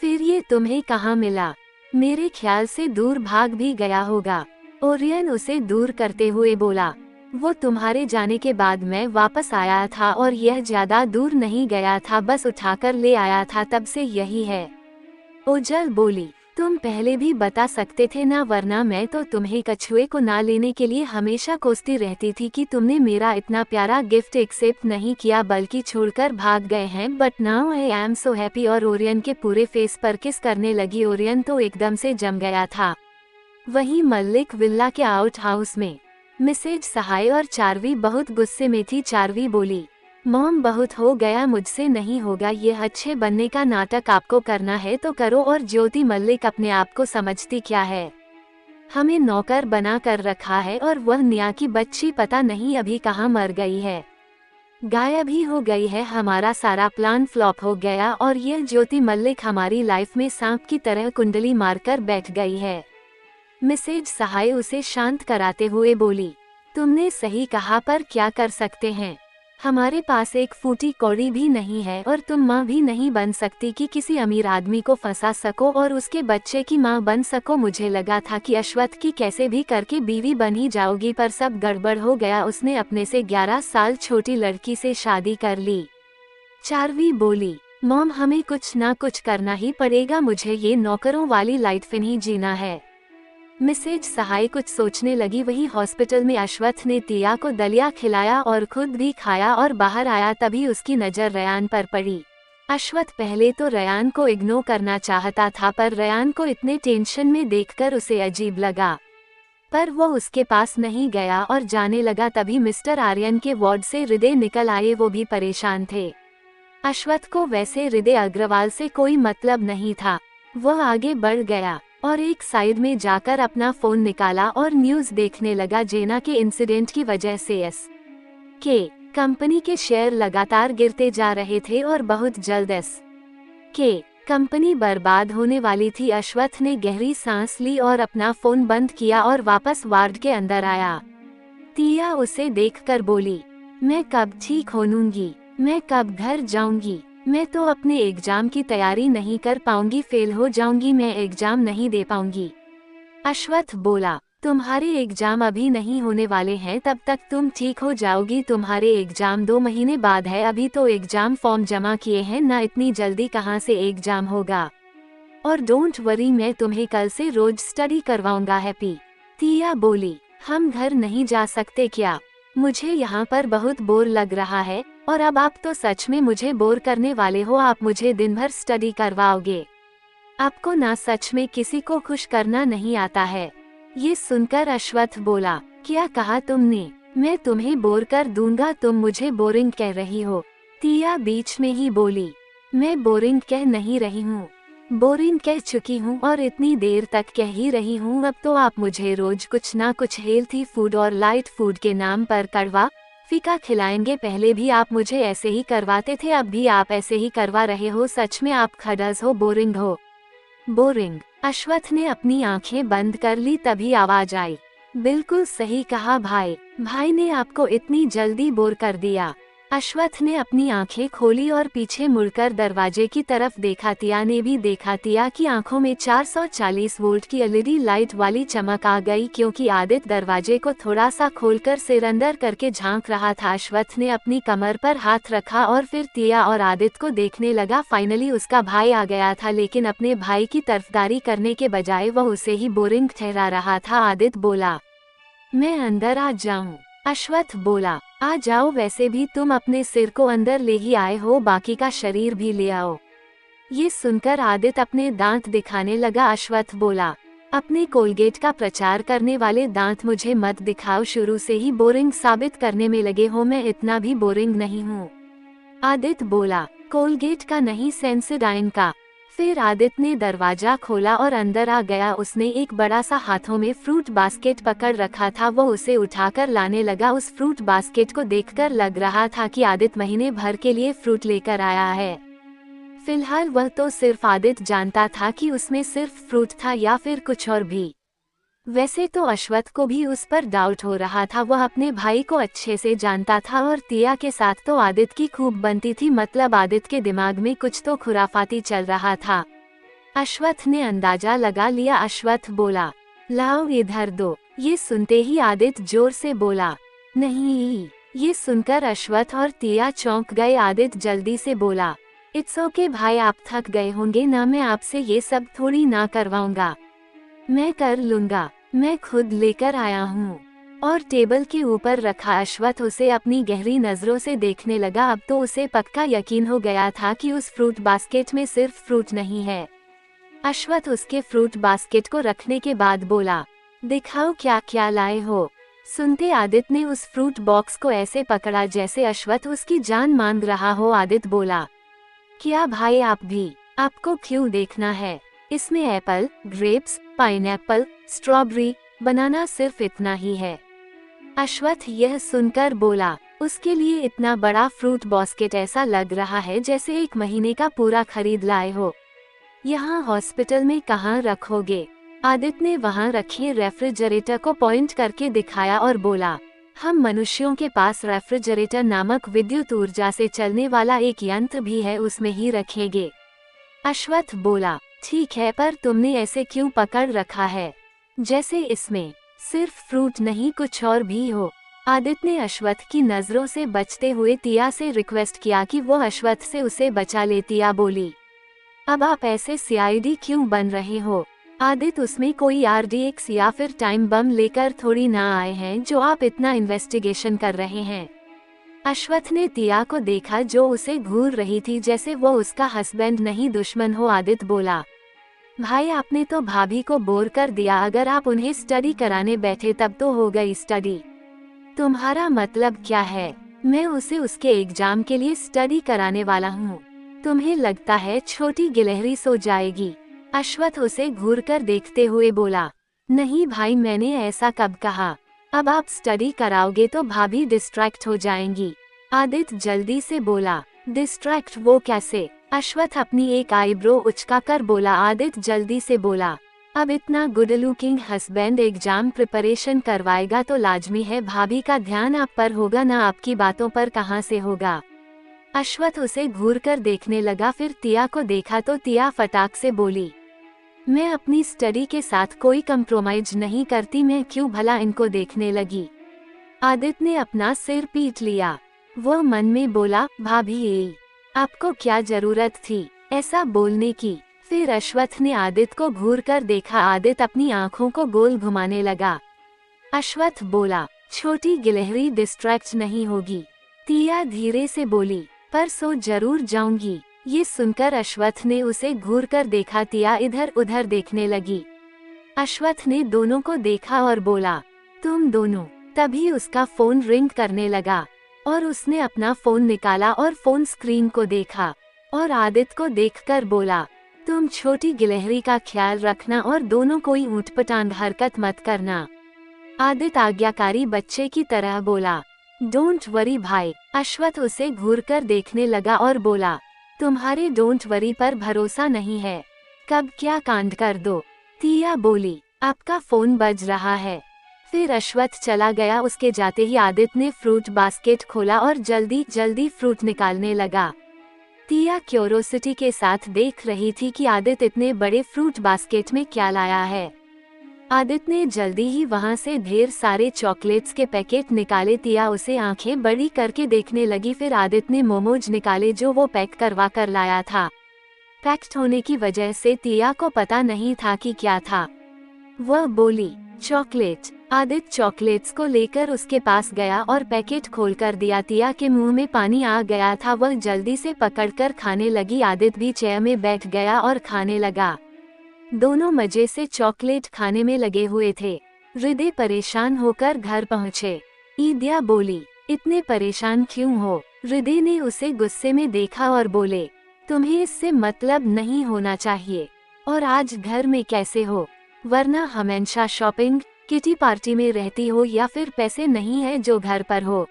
फिर ये तुम्हें कहाँ मिला? मेरे ख्याल से दूर भाग भी गया होगा। ओरियन उसे दूर करते हुए बोला, वो तुम्हारे जाने के बाद मैं वापस आया था और यह ज्यादा दूर नहीं गया था, बस उठाकर ले आया था, तब से यही है। ओजल बोली, तुम पहले भी बता सकते थे ना, वरना मैं तो तुम्हें कछुए को ना लेने के लिए हमेशा कोसती रहती थी कि तुमने मेरा इतना प्यारा गिफ्ट एक्सेप्ट नहीं किया बल्कि छोड़कर भाग गए हैं। But now I am so happy. और ओरियन के पूरे फेस पर किस करने लगी। ओरियन तो एकदम से जम गया था। वहीं मल्लिक विल्ला के आउट हाउस में मिसेज सहाय और चार्वी बहुत गुस्से में थी। चार्वी बोली, मॉम बहुत हो गया, मुझसे नहीं होगा, ये अच्छे बनने का नाटक आपको करना है तो करो। और ज्योति मल्लिक अपने आप को समझती क्या है, हमें नौकर बना कर रखा है और वह निया की बच्ची पता नहीं अभी कहाँ मर गई है, गायब ही हो गई है। हमारा सारा प्लान फ्लॉप हो गया और यह ज्योति मल्लिक हमारी लाइफ में सांप की तरह कुंडली मारकर बैठ गई है। मिसेज सहाय उसे शांत कराते हुए बोली, तुमने सही कहा पर क्या कर सकते हैं, हमारे पास एक फूटी कौड़ी भी नहीं है और तुम माँ भी नहीं बन सकती कि किसी अमीर आदमी को फंसा सको और उसके बच्चे की माँ बन सको। मुझे लगा था कि अश्वत्थ की कैसे भी करके बीवी बन ही जाओगी, पर सब गड़बड़ हो गया। उसने अपने से 11 साल छोटी लड़की से शादी कर ली। चार्वी बोली, मॉम हमें कुछ ना कुछ करना ही पड़ेगा, मुझे ये नौकरों वाली लाइफ नहीं जीना है। मिसेज सहाय कुछ सोचने लगी। वही हॉस्पिटल में अश्वत्थ ने तिया को दलिया खिलाया और खुद भी खाया और बाहर आया तभी उसकी नज़र रयान पर पड़ी। अश्वत्थ पहले तो रयान को इग्नोर करना चाहता था, पर रयान को इतने टेंशन में देखकर उसे अजीब लगा, पर वो उसके पास नहीं गया और जाने लगा। तभी मिस्टर आर्यन के वार्ड से हृदय निकल आए, वो भी परेशान थे। अश्वत्थ को वैसे हृदय अग्रवाल से कोई मतलब नहीं था। वह आगे बढ़ गया और एक साइड में जाकर अपना फोन निकाला और न्यूज़ देखने लगा। जेना के इंसिडेंट की वजह से के कंपनी के शेयर लगातार गिरते जा रहे थे और बहुत जल्द के कंपनी बर्बाद होने वाली थी। अश्वत्थ ने गहरी सांस ली और अपना फोन बंद किया और वापस वार्ड के अंदर आया। तिया उसे देखकर बोली, मैं कब ठीक होऊंगी, मैं कब घर जाऊंगी, मैं तो अपने एग्जाम की तैयारी नहीं कर पाऊंगी, फेल हो जाऊंगी, मैं एग्जाम नहीं दे पाऊंगी। अश्वत्थ बोला, तुम्हारे एग्जाम अभी नहीं होने वाले हैं, तब तक तुम ठीक हो जाओगी। तुम्हारे एग्जाम 2 महीने बाद है, अभी तो एग्जाम फॉर्म जमा किए हैं ना, इतनी जल्दी कहाँ से एग्जाम होगा। और डोंट वरी, मैं तुम्हें कल से रोज स्टडी करवाऊंगा। हैप्पी। तिया बोली, हम घर नहीं जा सकते क्या, मुझे यहाँ पर बहुत बोर लग रहा है। और अब आप तो सच में मुझे बोर करने वाले हो, आप मुझे दिन भर स्टडी करवाओगे, आपको ना सच में किसी को खुश करना नहीं आता है। ये सुनकर अश्वत्थ बोला, क्या कहा तुमने, मैं तुम्हें बोर कर दूंगा, तुम मुझे बोरिंग कह रही हो। तिया बीच में ही बोली, मैं बोरिंग कह नहीं रही हूँ, बोरिंग कह चुकी हूँ और इतनी देर तक कह ही रही हूँ। अब तो आप मुझे रोज कुछ ना कुछ हेल्थी फूड और लाइट फूड के नाम पर कड़वा फीका खिलाएंगे। पहले भी आप मुझे ऐसे ही करवाते थे, अब भी आप ऐसे ही करवा रहे हो। सच में आप खडस हो, बोरिंग हो। बोरिंग। अश्वत्थ ने अपनी आंखें बंद कर ली, तभी आवाज आई, बिल्कुल सही कहा भाई, भाई ने आपको इतनी जल्दी बोर कर दिया। अश्वत्थ ने अपनी आंखें खोली और पीछे मुड़कर दरवाजे की तरफ देखा। तिया ने भी देखा। तिया की आंखों में 440 वोल्ट की एलईडी लाइट वाली चमक आ गई, क्योंकि आदित्य दरवाजे को थोड़ा सा खोलकर सिर अंदर करके झांक रहा था। अश्वत्थ ने अपनी कमर पर हाथ रखा और फिर तिया और आदित्य को देखने लगा। फाइनली उसका भाई आ गया था, लेकिन अपने भाई की तरफदारी करने के बजाय वह उसे ही बोरिंग ठहरा रहा था। आदित्य बोला, मैं अंदर आ जाऊं? अश्वत्थ बोला, आ जाओ, वैसे भी तुम अपने सिर को अंदर ले ही आए हो, बाकी का शरीर भी ले आओ। ये सुनकर आदित्य अपने दांत दिखाने लगा। अश्वत्थ बोला, अपने कोलगेट का प्रचार करने वाले दांत मुझे मत दिखाओ, शुरू से ही बोरिंग साबित करने में लगे हो, मैं इतना भी बोरिंग नहीं हूँ। आदित्य बोला, कोलगेट का नहीं, सेंसोडाइन का। फिर आदित्य ने दरवाजा खोला और अंदर आ गया। उसने एक बड़ा सा हाथों में फ्रूट बास्केट पकड़ रखा था, वो उसे उठाकर लाने लगा। उस फ्रूट बास्केट को देखकर लग रहा था कि आदित्य महीने भर के लिए फ्रूट लेकर आया है। फिलहाल वह तो सिर्फ आदित्य जानता था कि उसमें सिर्फ फ्रूट था या फिर कुछ और भी। वैसे तो अश्वत्थ को भी उस पर डाउट हो रहा था, वह अपने भाई को अच्छे से जानता था और तिया के साथ तो आदित्य की खूब बनती थी, मतलब आदित्य के दिमाग में कुछ तो खुराफाती चल रहा था। अश्वत्थ ने अंदाजा लगा लिया। अश्वत्थ बोला, लाओ इधर दो। ये सुनते ही आदित्य जोर से बोला, नहीं। ये सुनकर अश्वत्थ और तिया चौंक गए। आदित्य जल्दी से बोला, इट्स ओके भाई, आप थक गए होंगे ना, मैं आपसे ये सब थोड़ी ना करवाऊंगा, मैं कर लूंगा, मैं खुद लेकर आया हूँ। और टेबल के ऊपर रखा अश्वथ उसे अपनी गहरी नजरों से देखने लगा। अब तो उसे पक्का यकीन हो गया था कि उस फ्रूट बास्केट में सिर्फ फ्रूट नहीं है। अश्वथ उसके फ्रूट बास्केट को रखने के बाद बोला, दिखाओ क्या क्या लाए हो। सुनते आदित्य ने उस फ्रूट बॉक्स को ऐसे पकड़ा जैसे अश्वथ उसकी जान मांग रहा हो। आदित्य बोला, क्या भाई आप भी, आपको क्यों देखना है, इसमें एप्पल, ग्रेप्स, पाइनएप्पल, स्ट्रॉबेरी, बनाना, सिर्फ इतना ही है। अश्वथ यह सुनकर बोला, उसके लिए इतना बड़ा फ्रूट बास्केट, ऐसा लग रहा है जैसे 1 महीने का पूरा खरीद लाए हो। यहाँ हॉस्पिटल में कहाँ रखोगे? आदित्य ने वहाँ रखी रेफ्रिजरेटर को पॉइंट करके दिखाया और बोला, हम मनुष्यों के पास रेफ्रिजरेटर नामक विद्युत ऊर्जा से चलने वाला एक यंत्र भी है, उसमें ही रखेंगे। अश्वथ बोला, ठीक है, पर तुमने ऐसे क्यों पकड़ रखा है जैसे इसमें सिर्फ फ्रूट नहीं कुछ और भी हो। आदित्य ने अश्वथ की नजरों से बचते हुए तिया से रिक्वेस्ट किया कि वो अश्वथ से उसे बचा ले। तिया बोली, अब आप ऐसे सीआईडी क्यों बन रहे हो? आदित्य, उसमें कोई आरडीएक्स या फिर टाइम बम लेकर थोड़ी ना आए हैं जो आप इतना इन्वेस्टिगेशन कर रहे हैं। अश्वथ ने तिया को देखा जो उसे घूर रही थी जैसे वो उसका हस्बैंड नहीं दुश्मन हो। आदित्य बोला, भाई आपने तो भाभी को बोर कर दिया, अगर आप उन्हें स्टडी कराने बैठे तब तो हो गई स्टडी। तुम्हारा मतलब क्या है? मैं उसे उसके एग्जाम के लिए स्टडी कराने वाला हूँ। तुम्हें लगता है छोटी गिलहरी सो जाएगी? अश्वथ उसे घूरकर देखते हुए बोला, नहीं भाई, मैंने ऐसा कब कहा? अब आप स्टडी कराओगे तो भाभी डिस्ट्रैक्ट हो जाएंगी। आदित्य जल्दी से बोला, डिस्ट्रैक्ट वो कैसे? अश्वथ अपनी एक आईब्रो उचकाकर बोला। आदित्य जल्दी से बोला, अब इतना good looking husband exam preparation करवाएगा तो लाजमी है भाभी का ध्यान आप पर होगा ना, आपकी बातों पर कहाँ से होगा? अश्वथ उसे घूरकर देखने लगा, फिर तिया को देखा तो तिया फटाक से बोली, मैं अपनी स्टडी के साथ कोई कंप्रोमाइज नहीं करती, मैं क्यों भला इनको देखने लगी। आदित्य ने अपना सिर पीट लिया। वो मन में बोला, भाभी आपको क्या जरूरत थी ऐसा बोलने की? फिर अश्वथ ने आदित्य को घूरकर देखा। आदित्य अपनी आंखों को गोल घुमाने लगा। अश्वथ बोला, छोटी गिलहरी डिस्ट्रैक्ट नहीं होगी। तिया धीरे से बोली, पर सो जरूर जाऊंगी। ये सुनकर अश्वथ ने उसे घूरकर देखा। तिया इधर उधर देखने लगी। अश्वथ ने दोनों को देखा और बोला, तुम दोनों। तभी उसका फोन रिंग करने लगा और उसने अपना फोन निकाला और फोन स्क्रीन को देखा और आदित्य को देखकर बोला, तुम छोटी गिलहरी का ख्याल रखना और दोनों कोई ऊटपटांग हरकत मत करना। आदित्य आज्ञाकारी बच्चे की तरह बोला, डोंट वरी भाई। अश्वथ उसे घूरकर देखने लगा और बोला, तुम्हारे डोंट वरी पर भरोसा नहीं है, कब क्या कांड कर दो। तिया बोली, आपका फोन बज रहा है। फिर अश्वथ चला गया। उसके जाते ही आदित्य ने फ्रूट बास्केट खोला और जल्दी जल्दी फ्रूट निकालने लगा। तिया क्यूरोसिटी के साथ देख रही थी कि आदित्य इतने बड़े फ्रूट बास्केट में क्या लाया है। आदित्य ने जल्दी ही वहां से ढेर सारे चॉकलेट्स के पैकेट निकाले। तिया उसे आंखें बड़ी करके देखने लगी। फिर आदित्य ने मोमोज निकाले जो वो पैक करवा कर लाया था। पैक्ड होने की वजह से तिया को पता नहीं था कि क्या था। वह बोली, चॉकलेट। आदित्य चॉकलेट्स को लेकर उसके पास गया और पैकेट खोलकर दिया। तिया के मुंह में पानी आ गया था। वह जल्दी से पकड़कर खाने लगी। आदित्य भी चेयर में बैठ गया और खाने लगा। दोनों मजे से चॉकलेट खाने में लगे हुए थे। हृदय परेशान होकर घर पहुँचे। ईदिया बोली, इतने परेशान क्यों हो? हृदय ने उसे गुस्से में देखा और बोले, तुम्हें इससे मतलब नहीं होना चाहिए। और आज घर में कैसे हो? वरना हमेशा शॉपिंग किटी पार्टी में रहती हो या फिर पैसे नहीं है जो घर पर हो?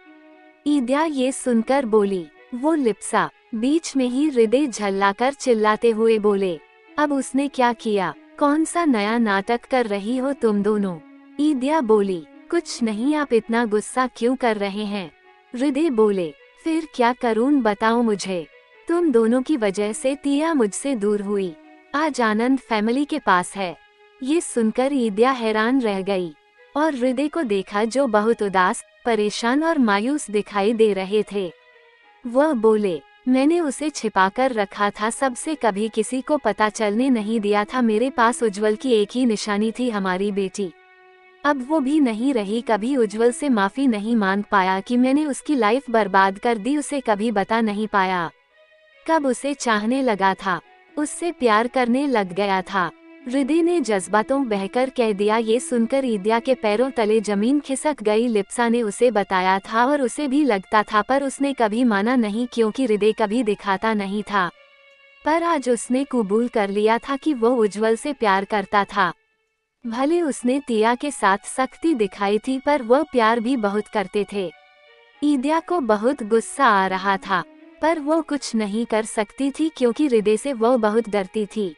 ईदिया ये सुनकर बोली। वो लिप्सा। बीच में ही हृदय झल्लाकर चिल्लाते हुए बोले, अब उसने क्या किया? कौन सा नया नाटक कर रही हो तुम दोनों? ईदिया बोली, कुछ नहीं, आप इतना गुस्सा क्यों कर रहे हैं? हृदय बोले, फिर क्या करूं बताओ मुझे। तुम दोनों की वजह से तिया मुझसे दूर हुई। आज आनंद फैमिली के पास है। ये सुनकर ईदिया हैरान रह गई और हृदय को देखा जो बहुत उदास, परेशान और मायूस दिखाई दे रहे थे। वह बोले, मैंने उसे छिपाकर रखा था, सबसे कभी किसी को पता चलने नहीं दिया था। मेरे पास उज्जवल की एक ही निशानी थी, हमारी बेटी। अब वो भी नहीं रही। कभी उज्जवल से माफी नहीं मांग पाया कि मैंने उसकी लाइफ बर्बाद कर दी, उसे कभी बता नहीं पाया। कब उसे चाहने लगा था, उससे प्यार करने लग गया था। हृदय ने जज्बातों बहकर कह दिया। ये सुनकर ईदिया के पैरों तले जमीन खिसक गई। लिप्सा ने उसे बताया था और उसे भी लगता था, पर उसने कभी माना नहीं क्योंकि हृदय कभी दिखाता नहीं था। पर आज उसने कबूल कर लिया था कि वो उज्जवल से प्यार करता था। भले उसने तिया के साथ सख्ती दिखाई थी, पर वह प्यार भी बहुत करते थे। ईदिया को बहुत गुस्सा आ रहा था, पर वो कुछ नहीं कर सकती थी क्योंकि हृदय से वो बहुत डरती थी।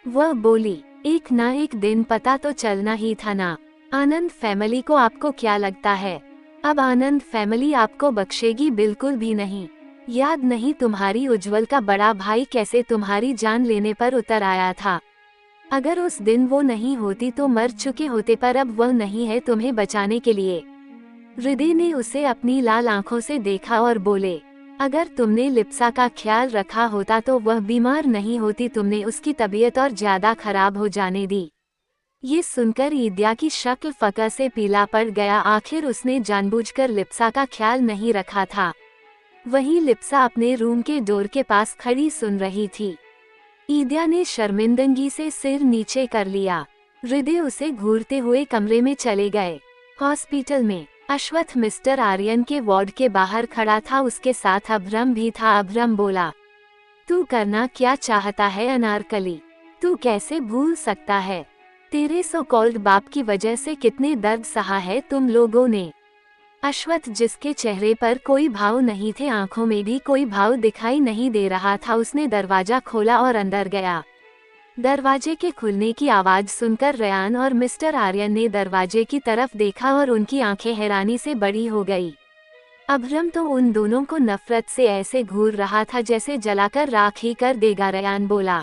वह बोली, एक ना एक दिन पता तो चलना ही था ना। आनंद फैमिली को आपको क्या लगता है, अब आनंद फैमिली आपको बख्शेगी? बिल्कुल भी नहीं। याद नहीं तुम्हारी उज्जवल का बड़ा भाई कैसे तुम्हारी जान लेने पर उतर आया था? अगर उस दिन वो नहीं होती तो मर चुके होते, पर अब वह नहीं है तुम्हें बचाने के लिए। हृदय ने उसे अपनी लाल आंखों से देखा और बोले, अगर तुमने लिप्सा का ख्याल रखा होता तो वह बीमार नहीं होती, तुमने उसकी तबीयत और ज्यादा खराब हो जाने दी। ये सुनकर ईदिया की शक्ल फकर से पीला पड़ गया। आखिर उसने जानबूझकर लिप्सा का ख्याल नहीं रखा था। वहीं लिप्सा अपने रूम के डोर के पास खड़ी सुन रही थी। ईदिया ने शर्मिंदगी से सिर नीचे कर लिया। हृदय उसे घूरते हुए कमरे में चले गए। हॉस्पिटल में अश्वथ मिस्टर आर्यन के वार्ड के बाहर खड़ा था, उसके साथ अभ्रम भी था। अभ्रम बोला, तू करना क्या चाहता है अनारकली? तू कैसे भूल सकता है? तेरे सो कॉल्ड बाप की वजह से कितने दर्द सहा है तुम लोगों ने। अश्वथ, जिसके चेहरे पर कोई भाव नहीं थे, आंखों में भी कोई भाव दिखाई नहीं दे रहा था, उसने दरवाजा खोला और अंदर गया। दरवाजे के खुलने की आवाज सुनकर रयान और मिस्टर आर्यन ने दरवाजे की तरफ देखा और उनकी आंखें हैरानी से बड़ी हो गई। अभ्रम तो उन दोनों को नफरत से ऐसे घूर रहा था जैसे जलाकर राख ही कर देगा। रयान बोला,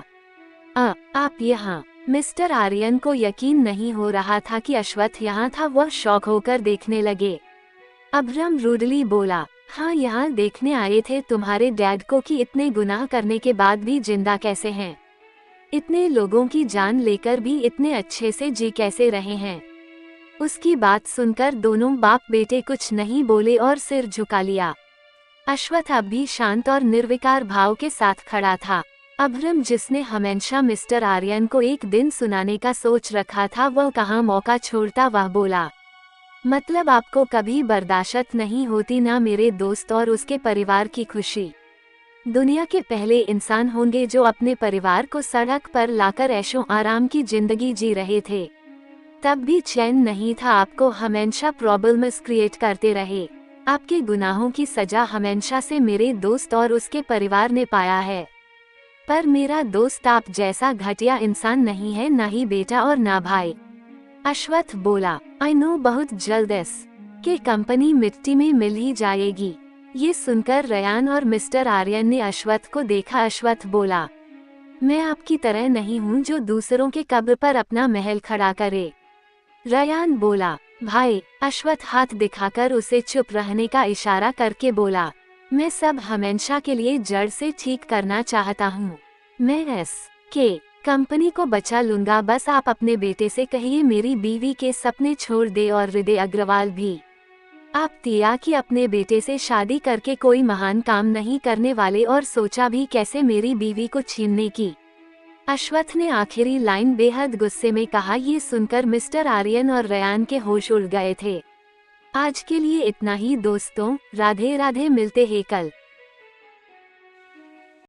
आप यहाँ? मिस्टर आर्यन को यकीन नहीं हो रहा था कि अश्वथ यहाँ था। वह शौक होकर देखने लगे। अभ्रम रूडली बोला, हाँ, यहाँ देखने आए थे तुम्हारे डैड को कि इतने गुनाह करने के बाद भी जिंदा कैसे हैं। इतने लोगों की जान लेकर भी इतने अच्छे से जी कैसे रहे हैं। उसकी बात सुनकर दोनों बाप बेटे कुछ नहीं बोले और सिर झुका लिया। अश्वथ अब भी शांत और निर्विकार भाव के साथ खड़ा था। अभ्रम, जिसने हमेशा मिस्टर आर्यन को एक दिन सुनाने का सोच रखा था, वह कहाँ मौका छोड़ता। वह बोला, मतलब आपको कभी बर्दाश्त नहीं होती ना मेरे दोस्त और उसके परिवार की खुशी? दुनिया के पहले इंसान होंगे जो अपने परिवार को सड़क पर लाकर ऐशो आराम की जिंदगी जी रहे थे। तब भी चैन नहीं था। आपको हमेशा प्रॉब्लम्स क्रिएट करते रहे। आपके गुनाहों की सजा हमेशा से मेरे दोस्त और उसके परिवार ने पाया है। पर मेरा दोस्त आप जैसा घटिया इंसान नहीं है, ना ही बेटा और ना भाई। अश्वथ बोला, आई नो, बहुत जल्द के कंपनी मिट्टी में मिल ही जाएगी। ये सुनकर रयान और मिस्टर आर्यन ने अश्वथ को देखा। अश्वथ बोला, मैं आपकी तरह नहीं हूँ जो दूसरों के कब्र पर अपना महल खड़ा करे। रयान बोला, भाई। अश्वथ हाथ दिखाकर उसे चुप रहने का इशारा करके बोला, मैं सब हमेशा के लिए जड़ से ठीक करना चाहता हूँ। मैं के कंपनी को बचा लूंगा, बस आप अपने बेटे से कहिए मेरी बीवी के सपने छोड़ दे, और हृदय अग्रवाल भी। आप तिया की अपने बेटे से शादी करके कोई महान काम नहीं करने वाले, और सोचा भी कैसे मेरी बीवी को छीनने की। अश्वथ ने आखिरी लाइन बेहद गुस्से में कहा। ये सुनकर मिस्टर आर्यन और रयान के होश उड़ गए थे। आज के लिए इतना ही दोस्तों, राधे राधे, मिलते हैं कल।